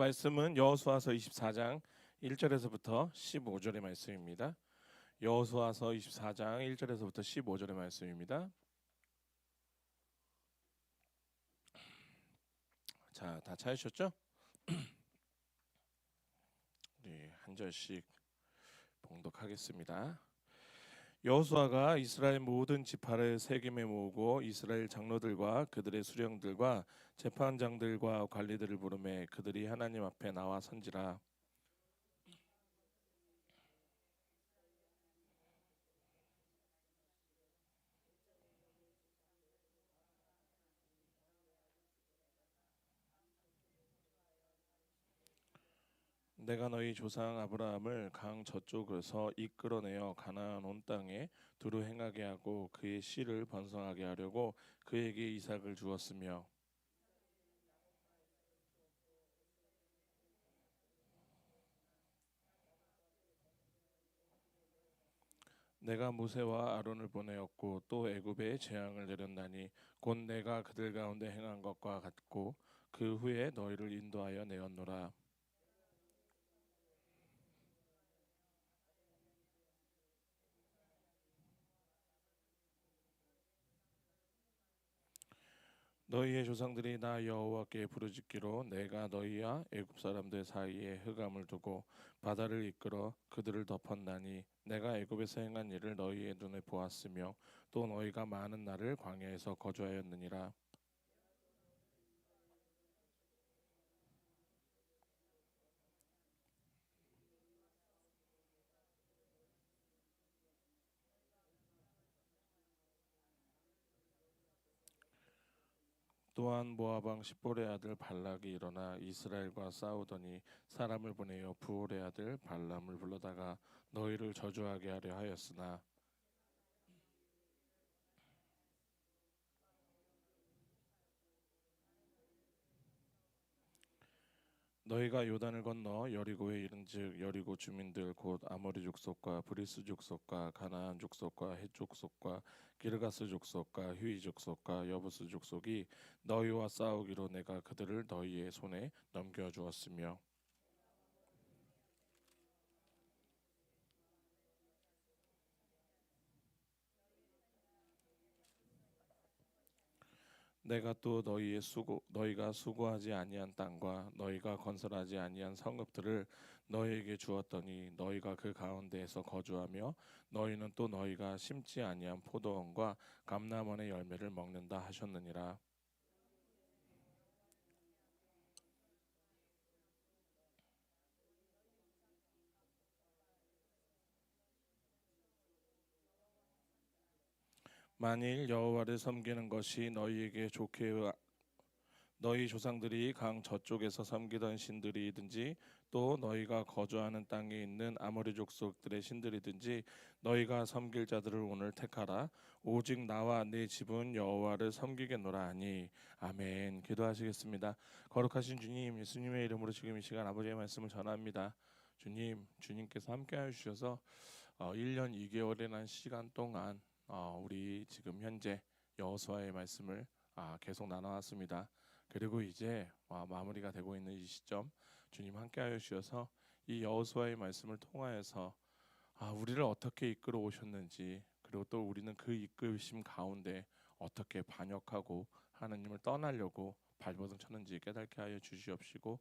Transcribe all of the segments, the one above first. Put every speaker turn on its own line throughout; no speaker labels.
말씀은 여호수아서 24장 1절에서부터 15절의 말씀입니다. 여호수아서 24장 1절에서부터 15절의 말씀입니다. 자, 다 찾으셨죠? 네, 한 절씩 봉독하겠습니다. 여호수아가 이스라엘 모든 지파를 세겜에 모으고 이스라엘 장로들과 그들의 수령들과 재판장들과 관리들을 부르매 그들이 하나님 앞에 나와 선지라. 내가 너희 조상 아브라함을 강 저쪽에서 이끌어내어 가나안 온 땅에 두루 행하게 하고 그의 씨를 번성하게 하려고 그에게 이삭을 주었으며 내가 모세와 아론을 보내었고 또 애굽에 재앙을 내렸나니 곧 내가 그들 가운데 행한 것과 같고 그 후에 너희를 인도하여 내었노라. 너희의 조상들이 나 여호와께 부르짖기로 내가 너희와 애굽 사람들 사이에 흑암을 두고 바다를 이끌어 그들을 덮었나니 내가 애굽에서 행한 일을 너희의 눈에 보았으며 또 너희가 많은 날을 광야에서 거주하였느니라. 또한 모압 왕 십볼의 아들 발락이 일어나 이스라엘과 싸우더니 사람을 보내어 부올의 아들 발람을 불러다가 너희를 저주하게 하려 하였으나 너희가 요단을 건너 여리고에 이른즉 여리고 주민들 곧 아모리 족속과 브리스 족속과 가나안 족속과 헷 족속과 기르가스 족속과 휴이 족속과 여부스 족속이 너희와 싸우기로 내가 그들을 너희의 손에 넘겨 주었으며 내가 또 너희가 수고하지 아니한 땅과 너희가 건설하지 아니한 성읍들을 너희에게 주었더니 너희가 그 가운데에서 거주하며 너희는 또 너희가 심지 아니한 포도원과 감람원의 열매를 먹는다 하셨느니라. 만일 여호와를 섬기는 것이 너희에게 좋게 너희 조상들이 강 저쪽에서 섬기던 신들이든지 또 너희가 거주하는 땅에 있는 아모리 족속들의 신들이든지 너희가 섬길 자들을 오늘 택하라. 오직 나와 내 집은 여호와를 섬기겠노라 하니 아멘. 기도하시겠습니다. 거룩하신 주님, 예수님의 이름으로 지금 이 시간 아버지의 말씀을 전합니다. 주님께서 함께하여 주셔서 1년 2개월이라는 시간 동안 우리 지금 현재 여호수아의 말씀을 계속 나눠왔습니다. 그리고 이제 마무리가 되고 있는 이 시점 주님 함께하여 주셔서 이 여호수아의 말씀을 통하여서 우리를 어떻게 이끌어 오셨는지 그리고 또 우리는 그 이끌심 가운데 어떻게 반역하고 하나님을 떠나려고 발버둥 쳤는지 깨닫게 하여 주시옵시고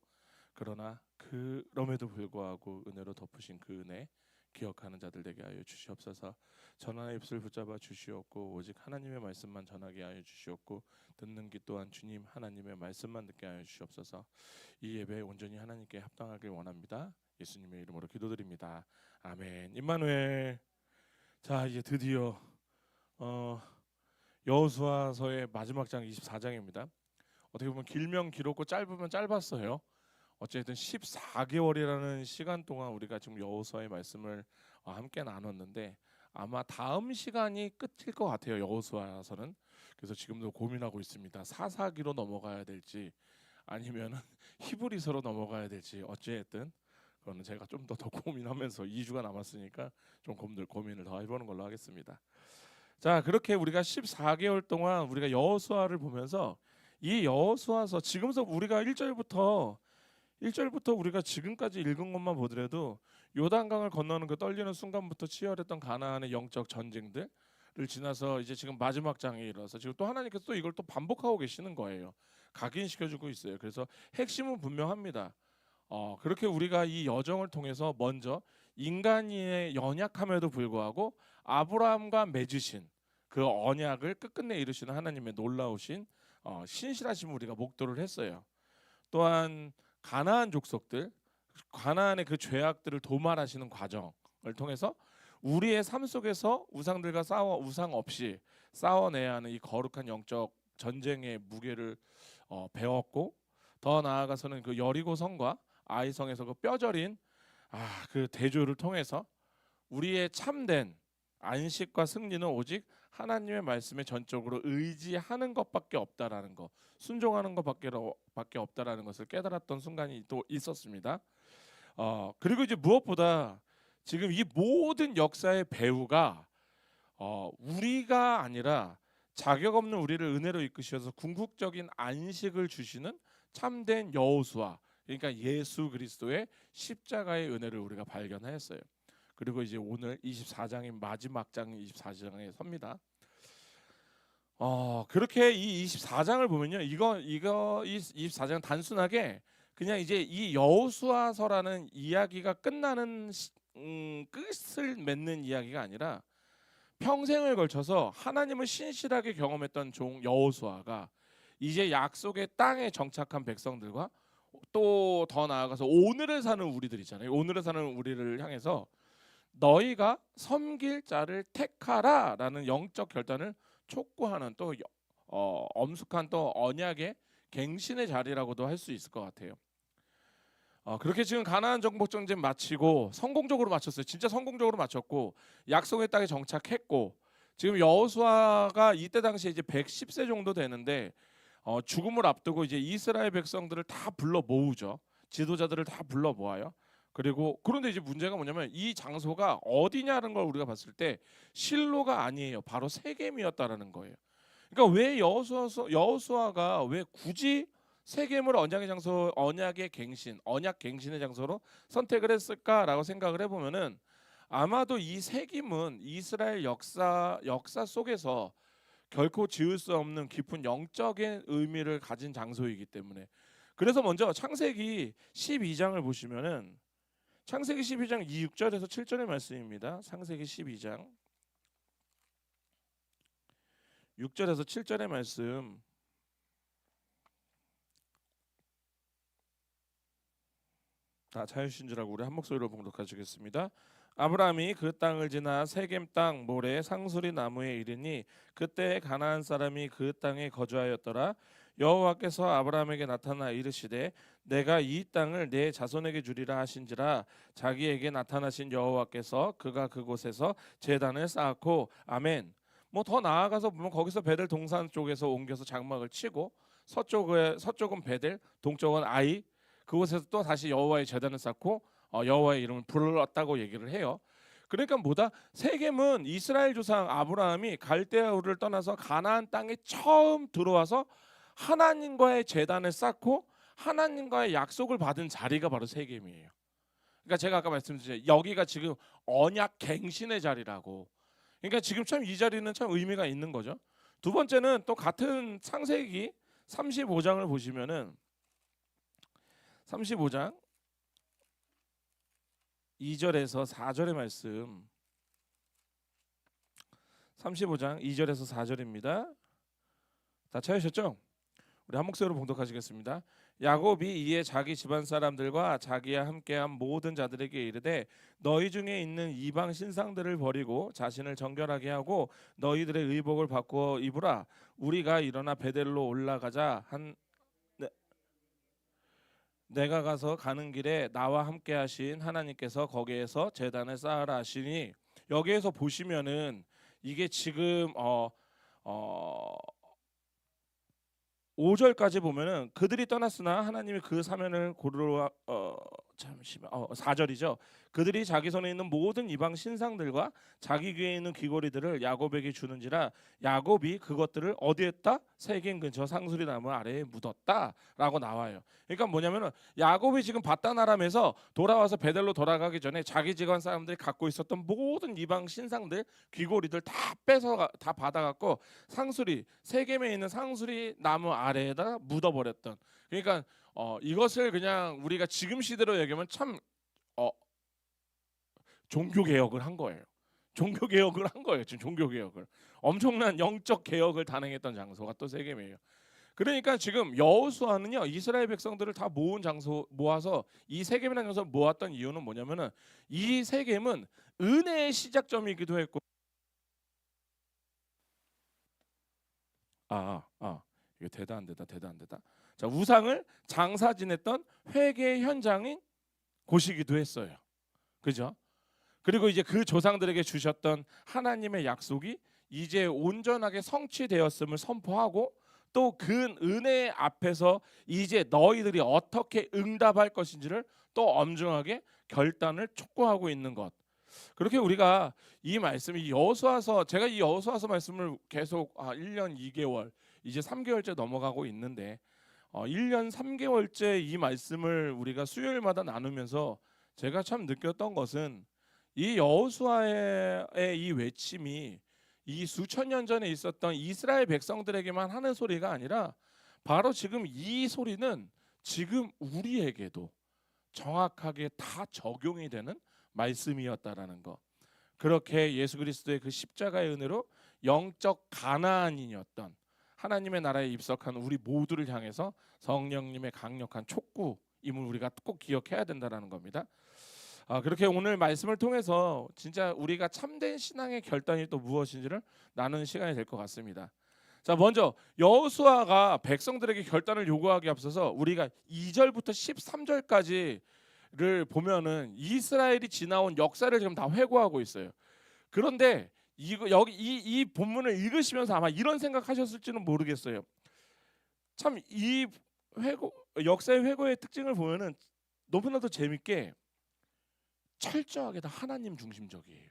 그러나 그럼에도 불구하고 은혜로 덮으신 그 은혜 기억하는 자들 되게 하여 주시옵소서. 전하의 입술 붙잡아 주시옵고 오직 하나님의 말씀만 전하게 하여 주시옵고 듣는 귀 또한 주님 하나님의 말씀만 듣게 하여 주시옵소서. 이 예배 온전히 하나님께 합당하길 원합니다. 예수님의 이름으로 기도드립니다. 아멘. 임마누엘. 자, 이제 드디어 여호수아서의 마지막 장 24장입니다. 어떻게 보면 길면 길었고 짧으면 짧았어요. 어쨌든 14개월이라는 시간 동안 우리가 지금 여호수아의 말씀을 함께 나눴는데 아마 다음 시간이 끝일 것 같아요. 여호수아서는. 그래서 지금도 고민하고 있습니다. 사사기로 넘어가야 될지 아니면 히브리서로 넘어가야 될지 어찌됐든 그거는 제가 좀 더 고민하면서 2주가 남았으니까 좀 고민을 더 해보는 걸로 하겠습니다. 자, 그렇게 우리가 14개월 동안 우리가 여호수아를 보면서 이 여호수아서 지금서 우리가 1절부터 1절부터 우리가 지금까지 읽은 것만 보더라도 요단강을 건너는 그 떨리는 순간부터 치열했던 가나안의 영적 전쟁들을 지나서 이제 지금 마지막 장에 이르러서 지금 또 하나님께서 또 이걸 또 반복하고 계시는 거예요. 각인시켜주고 있어요. 그래서 핵심은 분명합니다. 그렇게 우리가 이 여정을 통해서 먼저 인간의 연약함에도 불구하고 아브라함과 맺으신 그 언약을 끝끝내 이루시는 하나님의 놀라우신 신실하심을 우리가 목도를 했어요. 또한 가나안 족속들, 가나안의 그 죄악들을 도말하시는 과정을 통해서 우리의 삶 속에서 우상들과 우상 없이 싸워내야 하는 이 거룩한 영적 전쟁의 무게를 배웠고, 더 나아가서는 그 여리고 성과 아이성에서 그 뼈저린 그 대조를 통해서 우리의 참된 안식과 승리는 오직 하나님의 말씀에 전적으로 의지하는 것밖에 없다라는 것, 순종하는 것밖에 없다라는 것을 깨달았던 순간이 또 있었습니다. 그리고 이제 무엇보다 지금 이 모든 역사의 배후가 우리가 아니라 자격 없는 우리를 은혜로 이끄셔서 궁극적인 안식을 주시는 참된 여호수아, 그러니까 예수 그리스도의 십자가의 은혜를 우리가 발견하였어요. 그리고 이제 오늘 24장인 마지막 장 24장에 섭니다. 그렇게 이 24장을 보면요, 이 24장은 단순하게 그냥 이제 이 여호수아서라는 이야기가 끝나는 끝을 맺는 이야기가 아니라 평생을 걸쳐서 하나님을 신실하게 경험했던 종 여호수아가 이제 약속의 땅에 정착한 백성들과 또 더 나아가서 오늘을 사는 우리들 있잖아요. 오늘을 사는 우리를 향해서 너희가 섬길 자를 택하라라는 영적 결단을 촉구하는 또 엄숙한 또 언약의 갱신의 자리라고도 할 수 있을 것 같아요. 그렇게 지금 가나안 정복 전쟁 마치고 성공적으로 마쳤어요. 진짜 성공적으로 마쳤고 약속의 땅에 정착했고, 지금 여호수아가 이때 당시에 이제 110세 정도 되는데 죽음을 앞두고 이제 이스라엘 백성들을 다 불러 모으죠. 지도자들을 다 불러 모아요. 그런데 이제 문제가 뭐냐면 이 장소가 어디냐는 걸 우리가 봤을 때 실로가 아니에요. 바로 세겜이었다라는 거예요. 그러니까 왜 여호수아가 왜 굳이 세겜을 언약의 장소, 언약의 갱신, 언약 갱신의 장소로 선택을 했을까라고 생각을 해보면은 아마도 이 세겜은 이스라엘 역사 속에서 결코 지울 수 없는 깊은 영적인 의미를 가진 장소이기 때문에. 그래서 먼저 창세기 12장을 보시면은 창세기 12장 6절에서 7절의 말씀입니다. 창세기 12장 6절에서 7절의 말씀. 다 찾으신 줄 알고 우리 한 목소리로 봉독하시겠습니다. 아브라함이 그 땅을 지나 세겜 땅 모래 상수리 나무에 이르니 그때 가나안 사람이 그 땅에 거주하였더라. 여호와께서 아브라함에게 나타나 이르시되 내가 이 땅을 내 자손에게 주리라 하신지라. 자기에게 나타나신 여호와께서 그가 그곳에서 제단을 쌓았고. 아멘. 뭐 더 나아가서 보면 거기서 베델 동산 쪽에서 옮겨서 장막을 치고 서쪽은 베델, 동쪽은 아이, 그곳에서 또 다시 여호와의 제단을 쌓고 여호와의 이름을 불렀다고 얘기를 해요. 그러니까 뭐다? 세겜은 이스라엘 조상 아브라함이 갈대아우를 떠나서 가나안 땅에 처음 들어와서 하나님과의 제단을 쌓고 하나님과의 약속을 받은 자리가 바로 세겜이에요. 그러니까 제가 아까 말씀드린 여기가 지금 언약 갱신의 자리라고. 그러니까 지금 참 이 자리는 참 의미가 있는 거죠. 두 번째는 또 같은 창세기 35장을 보시면은 35장 2절에서 4절의 말씀. 35장 2절에서 4절입니다. 다 찾으셨죠? 우리 한 목소리로 봉독하시겠습니다. 야곱이 이에 자기 집안 사람들과 자기와 함께한 모든 자들에게 이르되 너희 중에 있는 이방 신상들을 버리고 자신을 정결하게 하고 너희들의 의복을 바꾸어 입으라. 우리가 일어나 베델로 올라가자. 내가 가서 가는 길에 나와 함께 하신 하나님께서 거기에서 제단을 쌓으라 하시니, 여기에서 보시면은 이게 지금 5절까지 보면은 그들이 떠났으나 하나님이 그 사면을 잠시만 4절이죠. 그들이 자기 손에 있는 모든 이방 신상들과 자기 귀에 있는 귀고리들을 야곱에게 주는지라 야곱이 그것들을 어디에 했다? 세겜 근처 상수리 나무 아래에 묻었다라고 나와요. 그러니까 뭐냐면은 야곱이 지금 바다나람에서 돌아와서 베델로 돌아가기 전에 자기 집안 사람들이 갖고 있었던 모든 이방 신상들 귀고리들 다 빼서 다 받아갖고 상수리 세겜에 있는 상수리 나무 아래에다 묻어버렸던. 그러니까 이것을 그냥 우리가 지금 시대로 얘기하면 참 종교 개혁을 한 거예요. 종교 개혁을 한 거예요. 지금 종교 개혁을 엄청난 영적 개혁을 단행했던 장소가 또 세겜이에요. 그러니까 지금 여호수아는요 이스라엘 백성들을 다 모은 장소 모아서 이 세겜이라는 장소를 모았던 이유는 뭐냐면은 이 세겜은 은혜의 시작점이기도 했고 이거 대단하다. 자 우상을 장사 지냈던 회개 현장인 곳이기도 했어요. 그죠? 그리고 이제 그 조상들에게 주셨던 하나님의 약속이 이제 온전하게 성취되었음을 선포하고 또 그 은혜 앞에서 이제 너희들이 어떻게 응답할 것인지를 또 엄중하게 결단을 촉구하고 있는 것. 그렇게 우리가 이 말씀이 여호수아서 제가 이 여호수아서 말씀을 계속 1년 2개월 이제 3개월째 넘어가고 있는데 1년 3개월째 이 말씀을 우리가 수요일마다 나누면서 제가 참 느꼈던 것은 이 여호수아의 이 외침이 이 수천 년 전에 있었던 이스라엘 백성들에게만 하는 소리가 아니라 바로 지금 이 소리는 지금 우리에게도 정확하게 다 적용이 되는 말씀이었다라는 거. 그렇게 예수 그리스도의 그 십자가의 은혜로 영적 가나안인이었던 하나님의 나라에 입성한 우리 모두를 향해서 성령님의 강력한 촉구임을 우리가 꼭 기억해야 된다라는 겁니다. 그렇게 오늘 말씀을 통해서 진짜 우리가 참된 신앙의 결단이 또 무엇인지를 나누는 시간이 될 것 같습니다. 자, 먼저 여호수아가 백성들에게 결단을 요구하기 앞서서 우리가 2절부터 13절까지를 보면은 이스라엘이 지나온 역사를 지금 다 회고하고 있어요. 그런데 이 본문을 읽으시면서 아마 이런 생각하셨을지는 모르겠어요. 참 이 역사의 회고의 특징을 보면은 너무나도 재밌게 철저하게 다 하나님 중심적이에요.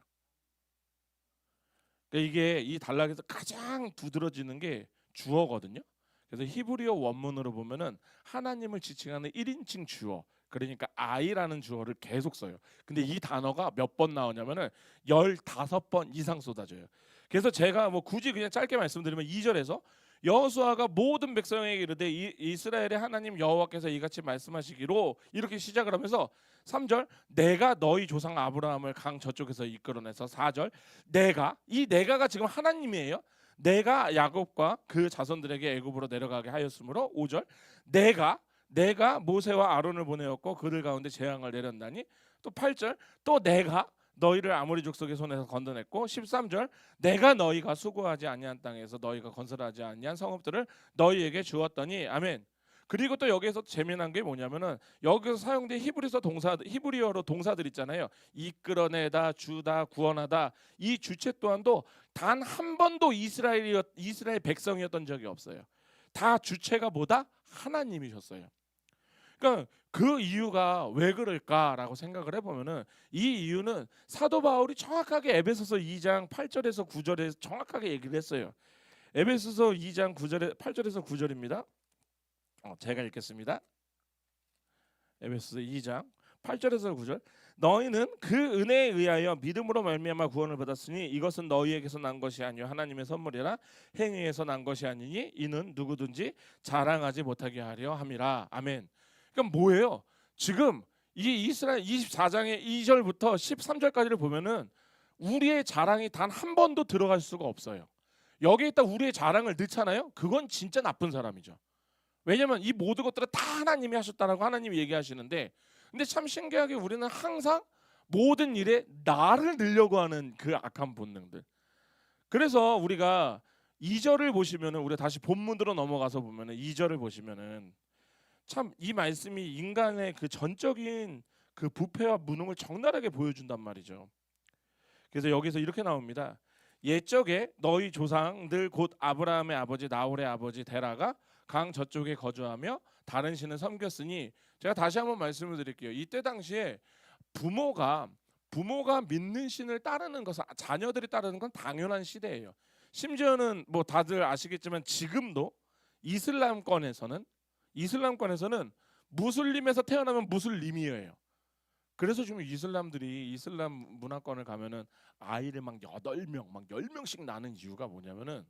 그러니까 이게 이 단락에서 가장 두드러지는 게 주어거든요. 그래서 히브리어 원문으로 보면은 하나님을 지칭하는 1인칭 주어, 그러니까 I라는 주어를 계속 써요. 근데 이 단어가 몇 번 나오냐면은 15번 이상 쏟아져요. 그래서 제가 뭐 굳이 그냥 짧게 말씀드리면 2절에서 여호수아가 모든 백성에게 이르되 이스라엘의 하나님 여호와께서 이같이 말씀하시기로 이렇게 시작을 하면서 3절 내가 너희 조상 아브라함을 강 저쪽에서 이끌어내서 4절 내가가 지금 하나님이에요. 내가 야곱과 그 자손들에게 애굽으로 내려가게 하였으므로 5절 내가 모세와 아론을 보내었고 그들 가운데 재앙을 내렸나니 또 8절 또 내가 너희를 아모리 족속의 손에서 건져냈고 13절 내가 너희가 수고하지 아니한 땅에서 너희가 건설하지 아니한 성읍들을 너희에게 주었더니 아멘. 그리고 또 여기에서 재미난 게 뭐냐면은 여기서 사용된 히브리어로 동사들 있잖아요. 이끌어내다, 주다, 구원하다. 이 주체 또한도 단 한 번도 이스라엘 백성이었던 적이 없어요. 다 주체가 뭐다? 하나님이셨어요. 그러니까 그 이유가 왜 그럴까라고 생각을 해보면은 이 이유는 사도 바울이 정확하게 에베소서 2장 8절에서 9절에 정확하게 얘기를 했어요. 에베소서 2장 8절에서 9절입니다. 제가 읽겠습니다. 에베소서 2장 8절에서 9절 너희는 그 은혜에 의하여 믿음으로 말미암아 구원을 받았으니 이것은 너희에게서 난 것이 아니요 하나님의 선물이라 행위에서 난 것이 아니니 이는 누구든지 자랑하지 못하게 하려 함이라. 아멘. 그러니까 뭐예요? 지금 이 이스라엘 24장의 2절부터 13절까지를 보면은 우리의 자랑이 단 한 번도 들어갈 수가 없어요. 여기에 있다 우리의 자랑을 넣잖아요. 그건 진짜 나쁜 사람이죠. 왜냐하면 이 모든 것들은 다 하나님이 하셨다라고 하나님이 얘기하시는데, 근데 참 신기하게 우리는 항상 모든 일에 나를 늘려고 하는 그 악한 본능들. 그래서 우리가 2절을 보시면은 우리가 다시 본문으로 넘어가서 보면은 2절을 보시면은 참 이 말씀이 인간의 그 전적인 그 부패와 무능을 적나라하게 보여준단 말이죠. 그래서 여기서 이렇게 나옵니다. 옛적에 너희 조상들 곧 아브라함의 아버지 나홀의 아버지 데라가 강 저쪽에 거주하며 다른 신을 섬겼으니 제가 다시 한번 말씀을 드릴게요. 이때 당시에 부모가 믿는 신을 따르는 것은, 자녀들이 따르는 건 당연한 시대예요. 심지어는 뭐 다들 아시겠지만 지금도 이슬람권에서는 무슬림에서 태어나면 무슬림이에요. 그래서 지금 이슬람 문화권을 가면은 아이를 막 8명, 막 10명씩 낳는 이유가 뭐냐면은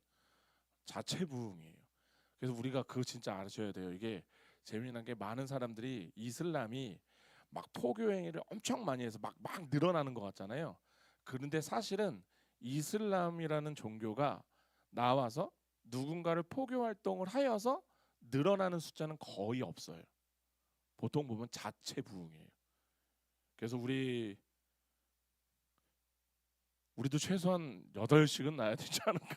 자체부흥이에요. 그래서 우리가 그거 진짜 아셔야 돼요. 이게 재미난 게 많은 사람들이 이슬람이 막 포교 행위를 엄청 많이 해서 막 늘어나는 것 같잖아요. 그런데 사실은 이슬람이라는 종교가 나와서 누군가를 포교 활동을 하여서 늘어나는 숫자는 거의 없어요. 보통 보면 자체부흥이에요. 그래서 우리도 최소한 8씩은 낳아야 되지 않을까?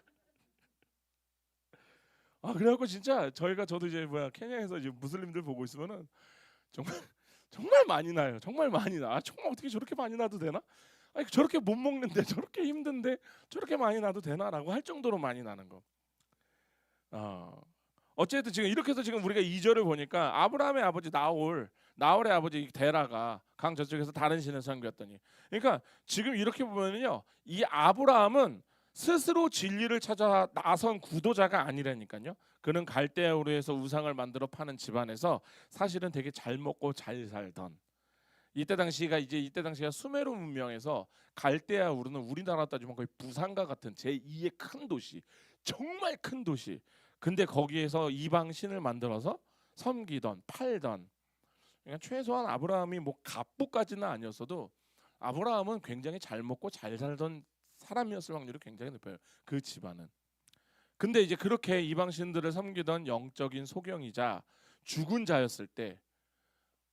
그래갖고 진짜 저도 이제 케냐에서 이제 무슬림들 보고 있으면은 정말 정말 많이 나요. 정말 많이 나. 정말 어떻게 저렇게 많이 나도 되나? 아니 저렇게 못 먹는데 저렇게 힘든데 저렇게 많이 나도 되나라고 할 정도로 많이 나는 거. 어쨌든 지금 이렇게 해서 지금 우리가 2절을 보니까 아브라함의 아버지 나홀의 아버지 데라가 강 저쪽에서 다른 신을 섬겼더니, 그러니까 지금 이렇게 보면은요, 이 아브라함은 스스로 진리를 찾아 나선 구도자가 아니라니까요. 그는 갈대아 우르에서 우상을 만들어 파는 집안에서 사실은 되게 잘 먹고 잘 살던, 이때 당시가 수메르 문명에서 갈대아 우르는 우리나라 따지면 거의 부산과 같은 제2의 큰 도시, 정말 큰 도시. 근데 거기에서 이방 신을 만들어서 섬기던 팔던, 그러니까 최소한 아브라함이 뭐 갑부까지는 아니었어도 아브라함은 굉장히 잘 먹고 잘 살던 사람이었을 확률이 굉장히 높아요. 그 집안은. 근데 이제 그렇게 이방 신들을 섬기던 영적인 소경이자 죽은 자였을 때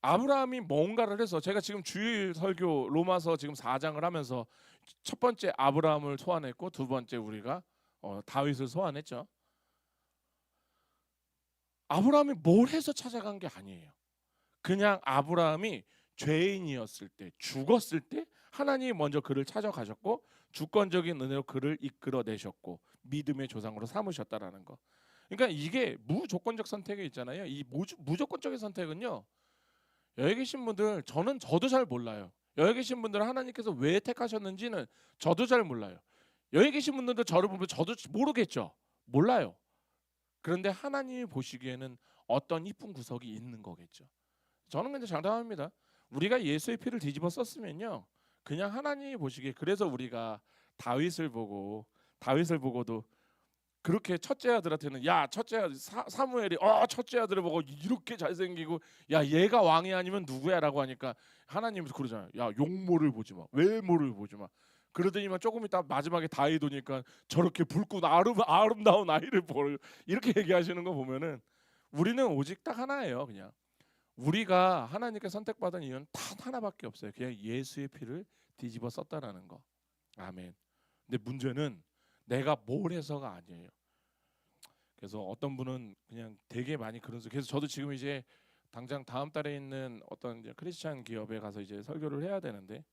아브라함이 뭔가를 해서, 제가 지금 주일 설교 로마서 지금 4장을 하면서 첫 번째 아브라함을 소환했고 두 번째 우리가 다윗을 소환했죠. 아브라함이 뭘 해서 찾아간 게 아니에요. 그냥 아브라함이 죄인이었을 때, 죽었을 때 하나님이 먼저 그를 찾아가셨고 주권적인 은혜로 그를 이끌어내셨고 믿음의 조상으로 삼으셨다라는 거. 그러니까 이게 무조건적 선택이 있잖아요. 이 무조건적인 선택은요, 여기 계신 분들, 저도 잘 몰라요. 여기 계신 분들은 하나님께서 왜 택하셨는지는 저도 잘 몰라요. 여기 계신 분들도 저를 보면 저도 모르겠죠. 몰라요. 그런데 하나님이 보시기에는 어떤 이쁜 구석이 있는 거겠죠. 저는 근데 장담합니다. 우리가 예수의 피를 뒤집어 썼으면요, 그냥 하나님이 보시기에, 그래서 우리가 다윗을 보고도 그렇게 첫째 아들한테는, 야 첫째 아들 사무엘이 첫째 아들을 보고 이렇게 잘생기고 야 얘가 왕이 아니면 누구야라고 하니까 하나님이 그러잖아요. 야 용모를 보지 마, 외모를 보지 마. 그러더니만 조금 있다 마지막에 다윗 오니까 저렇게 붉고 아름다운 아이를 보려, 이렇게 얘기하시는 거 보면은 우리는 오직 딱 하나예요. 그냥 우리가 하나님께 선택받은 이유는 단 하나밖에 없어요. 그냥 예수의 피를 뒤집어 썼다라는 거. 아멘. 근데 문제는 내가 뭘 해서가 아니에요. 그래서 어떤 분은 그냥 되게 많이 그런 소. 그래서 저도 지금 이제 당장 다음 달에 있는 어떤 이제 크리스찬 기업에 가서 이제 설교를 해야 되는데,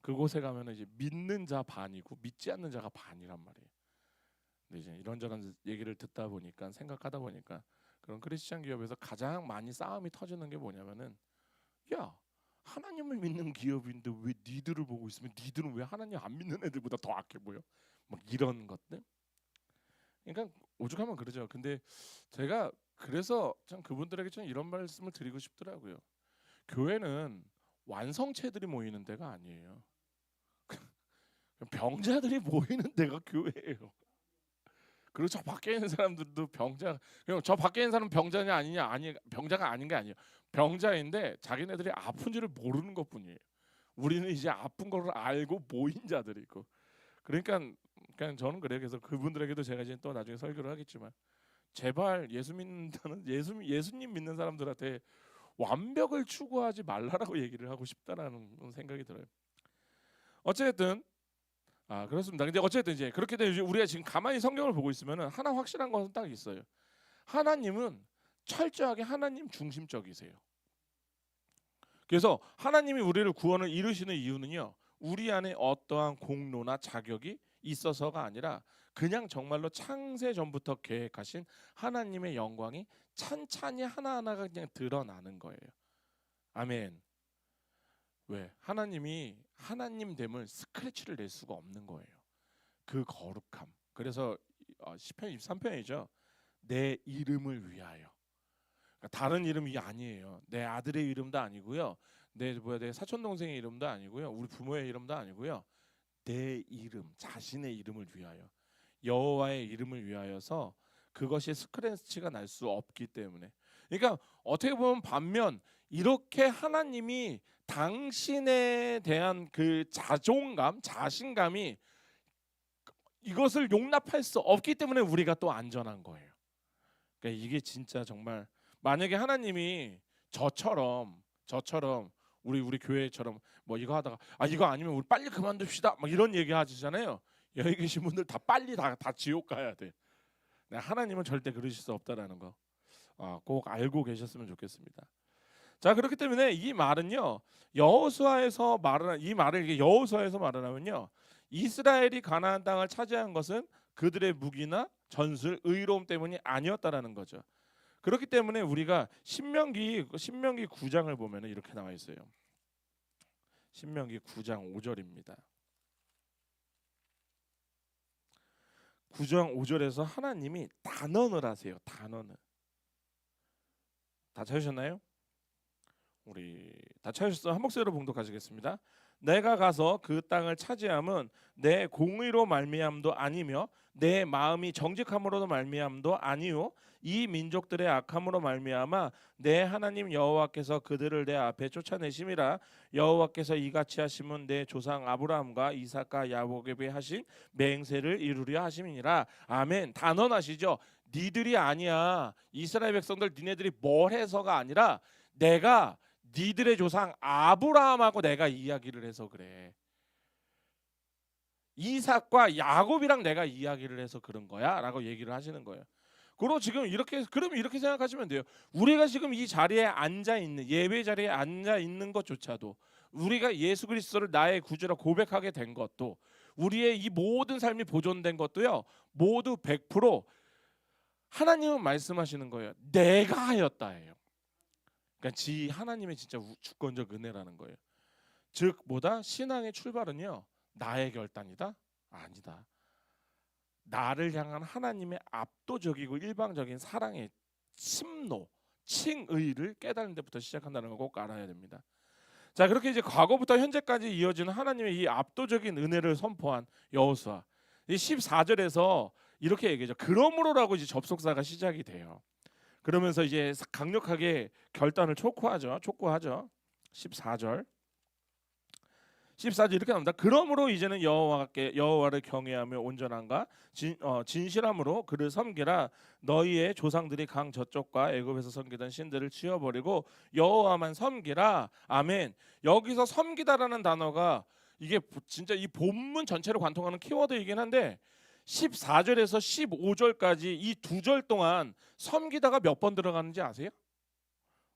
그곳에 가면은 이제 믿는 자 반이고 믿지 않는 자가 반이란 말이에요. 근데 이제 이런저런 얘기를 듣다 보니까, 생각하다 보니까, 그런 크리스찬 기업에서 가장 많이 싸움이 터지는 게 뭐냐면은, 야 하나님을 믿는 기업인데 왜 니들을 보고 있으면 니들은 왜 하나님 안 믿는 애들보다 더 악해 보여? 막 이런 것들. 그러니까 오죽하면 그러죠. 근데 제가 그래서 참 그분들에게 좀 이런 말씀을 드리고 싶더라고요. 교회는 완성체들이 모이는 데가 아니에요. 병자들이 모이는 데가 교회예요. 그리고 저 밖에 있는 사람들도 병자. 그냥 저 밖에 있는 사람은 병자냐 아니냐, 아니 병자가 아닌 게 아니에요. 병자인데 자기네들이 아픈 줄을 모르는 것뿐이에요. 우리는 이제 아픈 거를 알고 모인 자들이고. 그러니까 그냥 저는 그래요. 그래서 그분들에게도 제가 이제 또 나중에 설교를 하겠지만, 제발 예수님 믿는 사람들한테 완벽을 추구하지 말라라고 얘기를 하고 싶다라는 생각이 들어요. 어쨌든 그렇습니다. 근데 어쨌든 이제 그렇게 되면 우리가 지금 가만히 성경을 보고 있으면은 하나 확실한 것은 딱 있어요. 하나님은 철저하게 하나님 중심적이세요. 그래서 하나님이 우리를 구원을 이루시는 이유는요, 우리 안에 어떠한 공로나 자격이 있어서가 아니라 그냥 정말로 창세 전부터 계획하신 하나님의 영광이 찬찬히 하나하나가 그냥 드러나는 거예요. 아멘. 왜? 하나님이 하나님됨을 스크래치를 낼 수가 없는 거예요. 그 거룩함. 그래서 시편 23편이죠. 내 이름을 위하여. 그러니까 다른 이름이 아니에요. 내 아들의 이름도 아니고요. 내 사촌 동생의 이름도 아니고요. 우리 부모의 이름도 아니고요. 내 이름, 자신의 이름을 위하여, 여호와의 이름을 위하여서 그것이 스크래치가 날 수 없기 때문에. 그러니까 어떻게 보면 반면 이렇게 하나님이 당신에 대한 그 자존감, 자신감이 이것을 용납할 수 없기 때문에 우리가 또 안전한 거예요. 그러니까 이게 진짜 정말 만약에 하나님이 저처럼 우리 교회처럼 뭐 이거 하다가 이거 아니면 우리 빨리 그만둡시다 막 이런 얘기 하시잖아요. 여기 계신 분들 다 빨리 다 지옥 가야 돼. 하나님은 절대 그러실 수 없다라는 거 꼭 알고 계셨으면 좋겠습니다. 자, 그렇기 때문에 이 말은요, 여호수아에서 말을 이 말을 이게 여호수아에서 말을 하면요, 이스라엘이 가나안 땅을 차지한 것은 그들의 무기나 전술, 의로움 때문이 아니었다라는 거죠. 그렇기 때문에 우리가 신명기 9장을 보면 이렇게 나와 있어요. 신명기 9장 5절입니다. 9장 5절에서 하나님이 단언을 하세요. 단언을. 다 찾으셨나요? 우리 다 찾으셨어? 한 목소리로 봉독하시겠습니다. 내가 가서 그 땅을 차지함은 내 공의로 말미암도 아니며 내 마음이 정직함으로도 말미암도 아니요 이 민족들의 악함으로 말미암아 내 하나님 여호와께서 그들을 내 앞에 쫓아내심이라. 여호와께서 이같이 하심은 내 조상 아브라함과 이삭과 야곱에게 하신 맹세를 이루려 하심이니라. 아멘. 단언하시죠. 니들이 아니야. 이스라엘 백성들 니네들이 뭘 해서가 아니라 내가 니들의 조상 아브라함하고 내가 이야기를 해서 그래. 이삭과 야곱이랑 내가 이야기를 해서 그런 거야 라고 얘기를 하시는 거예요. 그리고 지금 이렇게 생각하시면 돼요. 우리가 지금 이 자리에 앉아있는, 예배 자리에 앉아있는 것조차도, 우리가 예수 그리스도를 나의 구주라 고백하게 된 것도, 우리의 이 모든 삶이 보존된 것도요, 모두 100% 하나님은 말씀하시는 거예요. 내가 하였다예요. 그러니까 하나님의 진짜 주권적 은혜라는 거예요. 즉 뭐다? 신앙의 출발은요, 나의 결단이다? 아니다. 나를 향한 하나님의 압도적이고 일방적인 사랑의 칭의를 깨달는 데부터 시작한다는 걸 꼭 알아야 됩니다. 자, 그렇게 이제 과거부터 현재까지 이어지는 하나님의 이 압도적인 은혜를 선포한 여호수아. 이 14절에서 이렇게 얘기하죠. 그러므로라고 이제 접속사가 시작이 돼요. 그러면서 이제 강력하게 결단을 촉구하죠. 14절 이렇게 나옵니다. 그러므로 이제는 여호와를 경외하며 온전함과 진실함으로 그를 섬기라. 너희의 조상들이 강 저쪽과 애굽에서 섬기던 신들을 치워버리고 여호와만 섬기라. 아멘. 여기서 섬기다라는 단어가 이게 진짜 이 본문 전체를 관통하는 키워드이긴 한데 14절에서 15절까지 이 2절 동안 섬기다가 몇 번 들어가는지 아세요?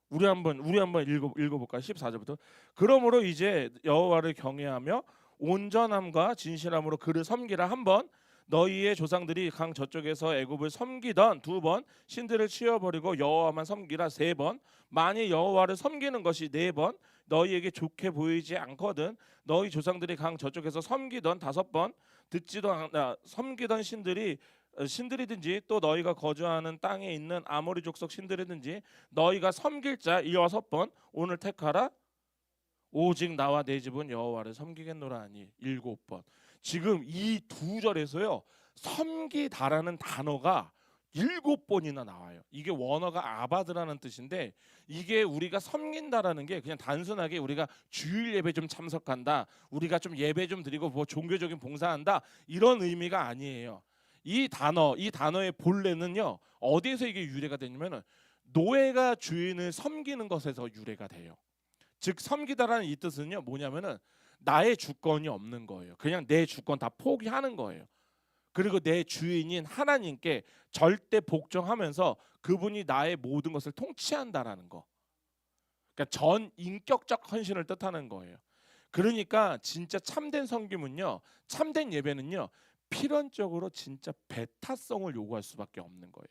우리 한번 읽어볼까요? 14절부터. 그러므로 이제 여호와를 경외하며 온전함과 진실함으로 그를 섬기라. 한 번. 너희의 조상들이 강 저쪽에서 애굽을 섬기던 2번. 신들을 치워버리고 여호와만 섬기라. 3번. 만일 여호와를 섬기는 것이 4번. 너희에게 좋게 보이지 않거든. 너희 조상들이 강 저쪽에서 섬기던 5번. 섬기던 신들이든지 또 너희가 거주하는 땅에 있는 아모리 족속 신들이든지 너희가 섬길 자 6번 오늘 택하라. 오직 나와 내 집은 여호와를 섬기겠노라 하니 7번. 지금 이 2절에서요 섬기다라는 단어가 7번이나 나와요. 이게 원어가 아바드라는 뜻인데 이게 우리가 섬긴다라는 게 그냥 단순하게 우리가 주일 예배 좀 참석한다, 우리가 좀 예배 좀 드리고 뭐 종교적인 봉사한다 이런 의미가 아니에요. 이 단어의 본래는요 어디에서 이게 유래가 되냐면은 노예가 주인을 섬기는 것에서 유래가 돼요. 즉 섬기다라는 이 뜻은요 뭐냐면은 나의 주권이 없는 거예요. 그냥 내 주권 다 포기하는 거예요. 그리고 내 주인인 하나님께 절대 복종하면서 그분이 나의 모든 것을 통치한다라는 거. 그러니까 전 인격적 헌신을 뜻하는 거예요. 그러니까 진짜 참된 섬김은요, 참된 예배는요, 필연적으로 진짜 배타성을 요구할 수밖에 없는 거예요.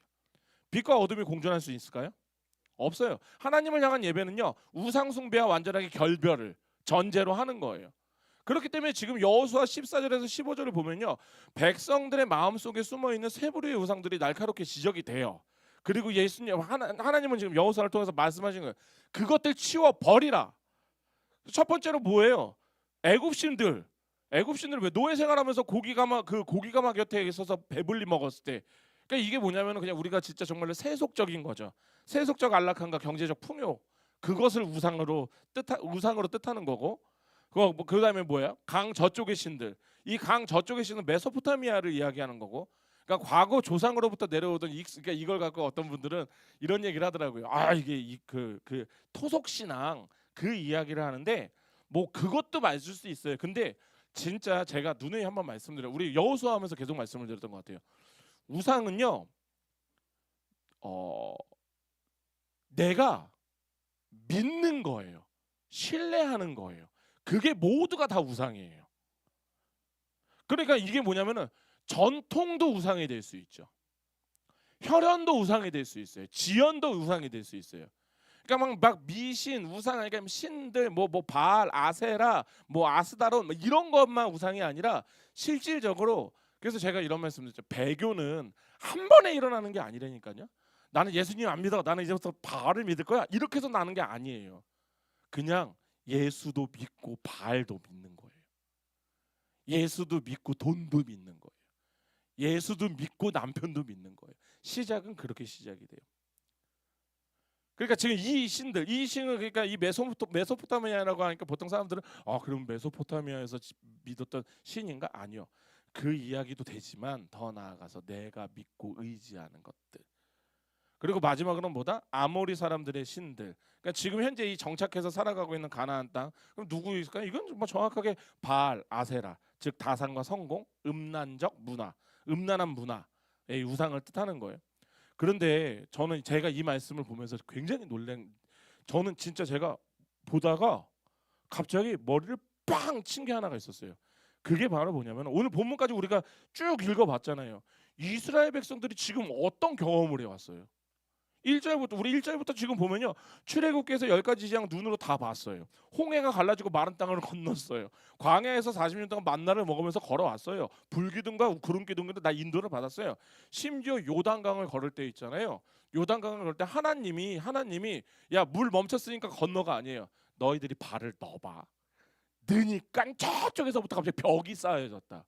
빛과 어둠이 공존할 수 있을까요? 없어요. 하나님을 향한 예배는요, 우상 숭배와 완전하게 결별을 전제로 하는 거예요. 그렇기 때문에 지금 여호수아 14절에서 15절을 보면요, 백성들의 마음속에 숨어있는 세 부류의 우상들이 날카롭게 지적이 돼요. 그리고 예수님 하나님은 지금 여호수아를 통해서 말씀하신 거예요. 그것들 치워 버리라. 첫 번째로 뭐예요? 애굽신들. 애굽신들 왜 노예 생활하면서 고기가마 곁에 있어서 배불리 먹었을 때, 그러니까 이게 뭐냐면 그냥 우리가 진짜 정말로 세속적인 거죠. 세속적 안락함과 경제적 풍요, 그것을 우상으로 뜻하는 거고, 그다음에 뭐야? 강 저쪽의 신들. 이 강 저쪽의 신은 메소포타미아를 이야기하는 거고, 그러니까 과거 조상으로부터 내려오던 그러니까 이걸 갖고 어떤 분들은 이런 얘기를 하더라고요. 아, 이게 그 토속 신앙 그 이야기를 하는데, 뭐 그것도 맞을 수 있어요. 근데 진짜 제가 누누이 한번 말씀드려요. 우리 여호수아 하면서 계속 말씀을 드렸던 것 같아요. 우상은요, 내가 믿는 거예요. 신뢰하는 거예요. 그게 모두가 다 우상이에요. 그러니까 이게 뭐냐면은 전통도 우상이 될 수 있죠. 혈연도 우상이 될 수 있어요. 지연도 우상이 될 수 있어요. 그러니까 막 미신, 우상, 그러니까 신들, 뭐 바알, 아세라, 뭐 아스다론, 뭐 이런 것만 우상이 아니라 실질적으로, 그래서 제가 이런 말씀드렸죠. 배교는 한 번에 일어나는 게 아니라니까요. 나는 예수님 안 믿어, 나는 이제부터 바알을 믿을 거야, 이렇게 해서 나는 게 아니에요. 그냥 예수도 믿고 바알도 믿는 거예요. 예수도 믿고 돈도 믿는 거예요. 예수도 믿고 남편도 믿는 거예요. 시작은 그렇게 시작이 돼요. 그러니까 지금 이 신은 그러니까 이 메소포타미아라고 하니까 보통 사람들은 그럼 메소포타미아에서 믿었던 신인가? 아니요. 그 이야기도 되지만 더 나아가서 내가 믿고 의지하는 것들. 그리고 마지막으로는 뭐다? 아모리 사람들의 신들. 그러니까 지금 현재 이 정착해서 살아가고 있는 가나안 땅. 그럼 누구 있을까요? 이건 뭐 정확하게 바알, 아세라, 즉 다산과 성공, 음란적 문화, 음란한 문화의 우상을 뜻하는 거예요. 그런데 저는 제가 이 말씀을 보면서 굉장히 저는 진짜 제가 보다가 갑자기 머리를 빵 친 게 하나가 있었어요. 그게 바로 뭐냐면 오늘 본문까지 우리가 쭉 읽어봤잖아요. 이스라엘 백성들이 지금 어떤 경험을 해왔어요. 1절부터 지금 보면요, 출애굽기에서 10가지 지방 눈으로 다 봤어요. 홍해가 갈라지고 마른 땅을 건넜어요. 광야에서 40년 동안 만나를 먹으면서 걸어왔어요. 불기둥과 구름기둥으로 다 인도를 받았어요. 심지어 요단강을 걸을 때 있잖아요. 요단강을 걸을 때 하나님이 야, 물 멈췄으니까 건너가 아니에요. 너희들이 발을 넣어봐. 느니까 저쪽에서부터 갑자기 벽이 쌓여졌다.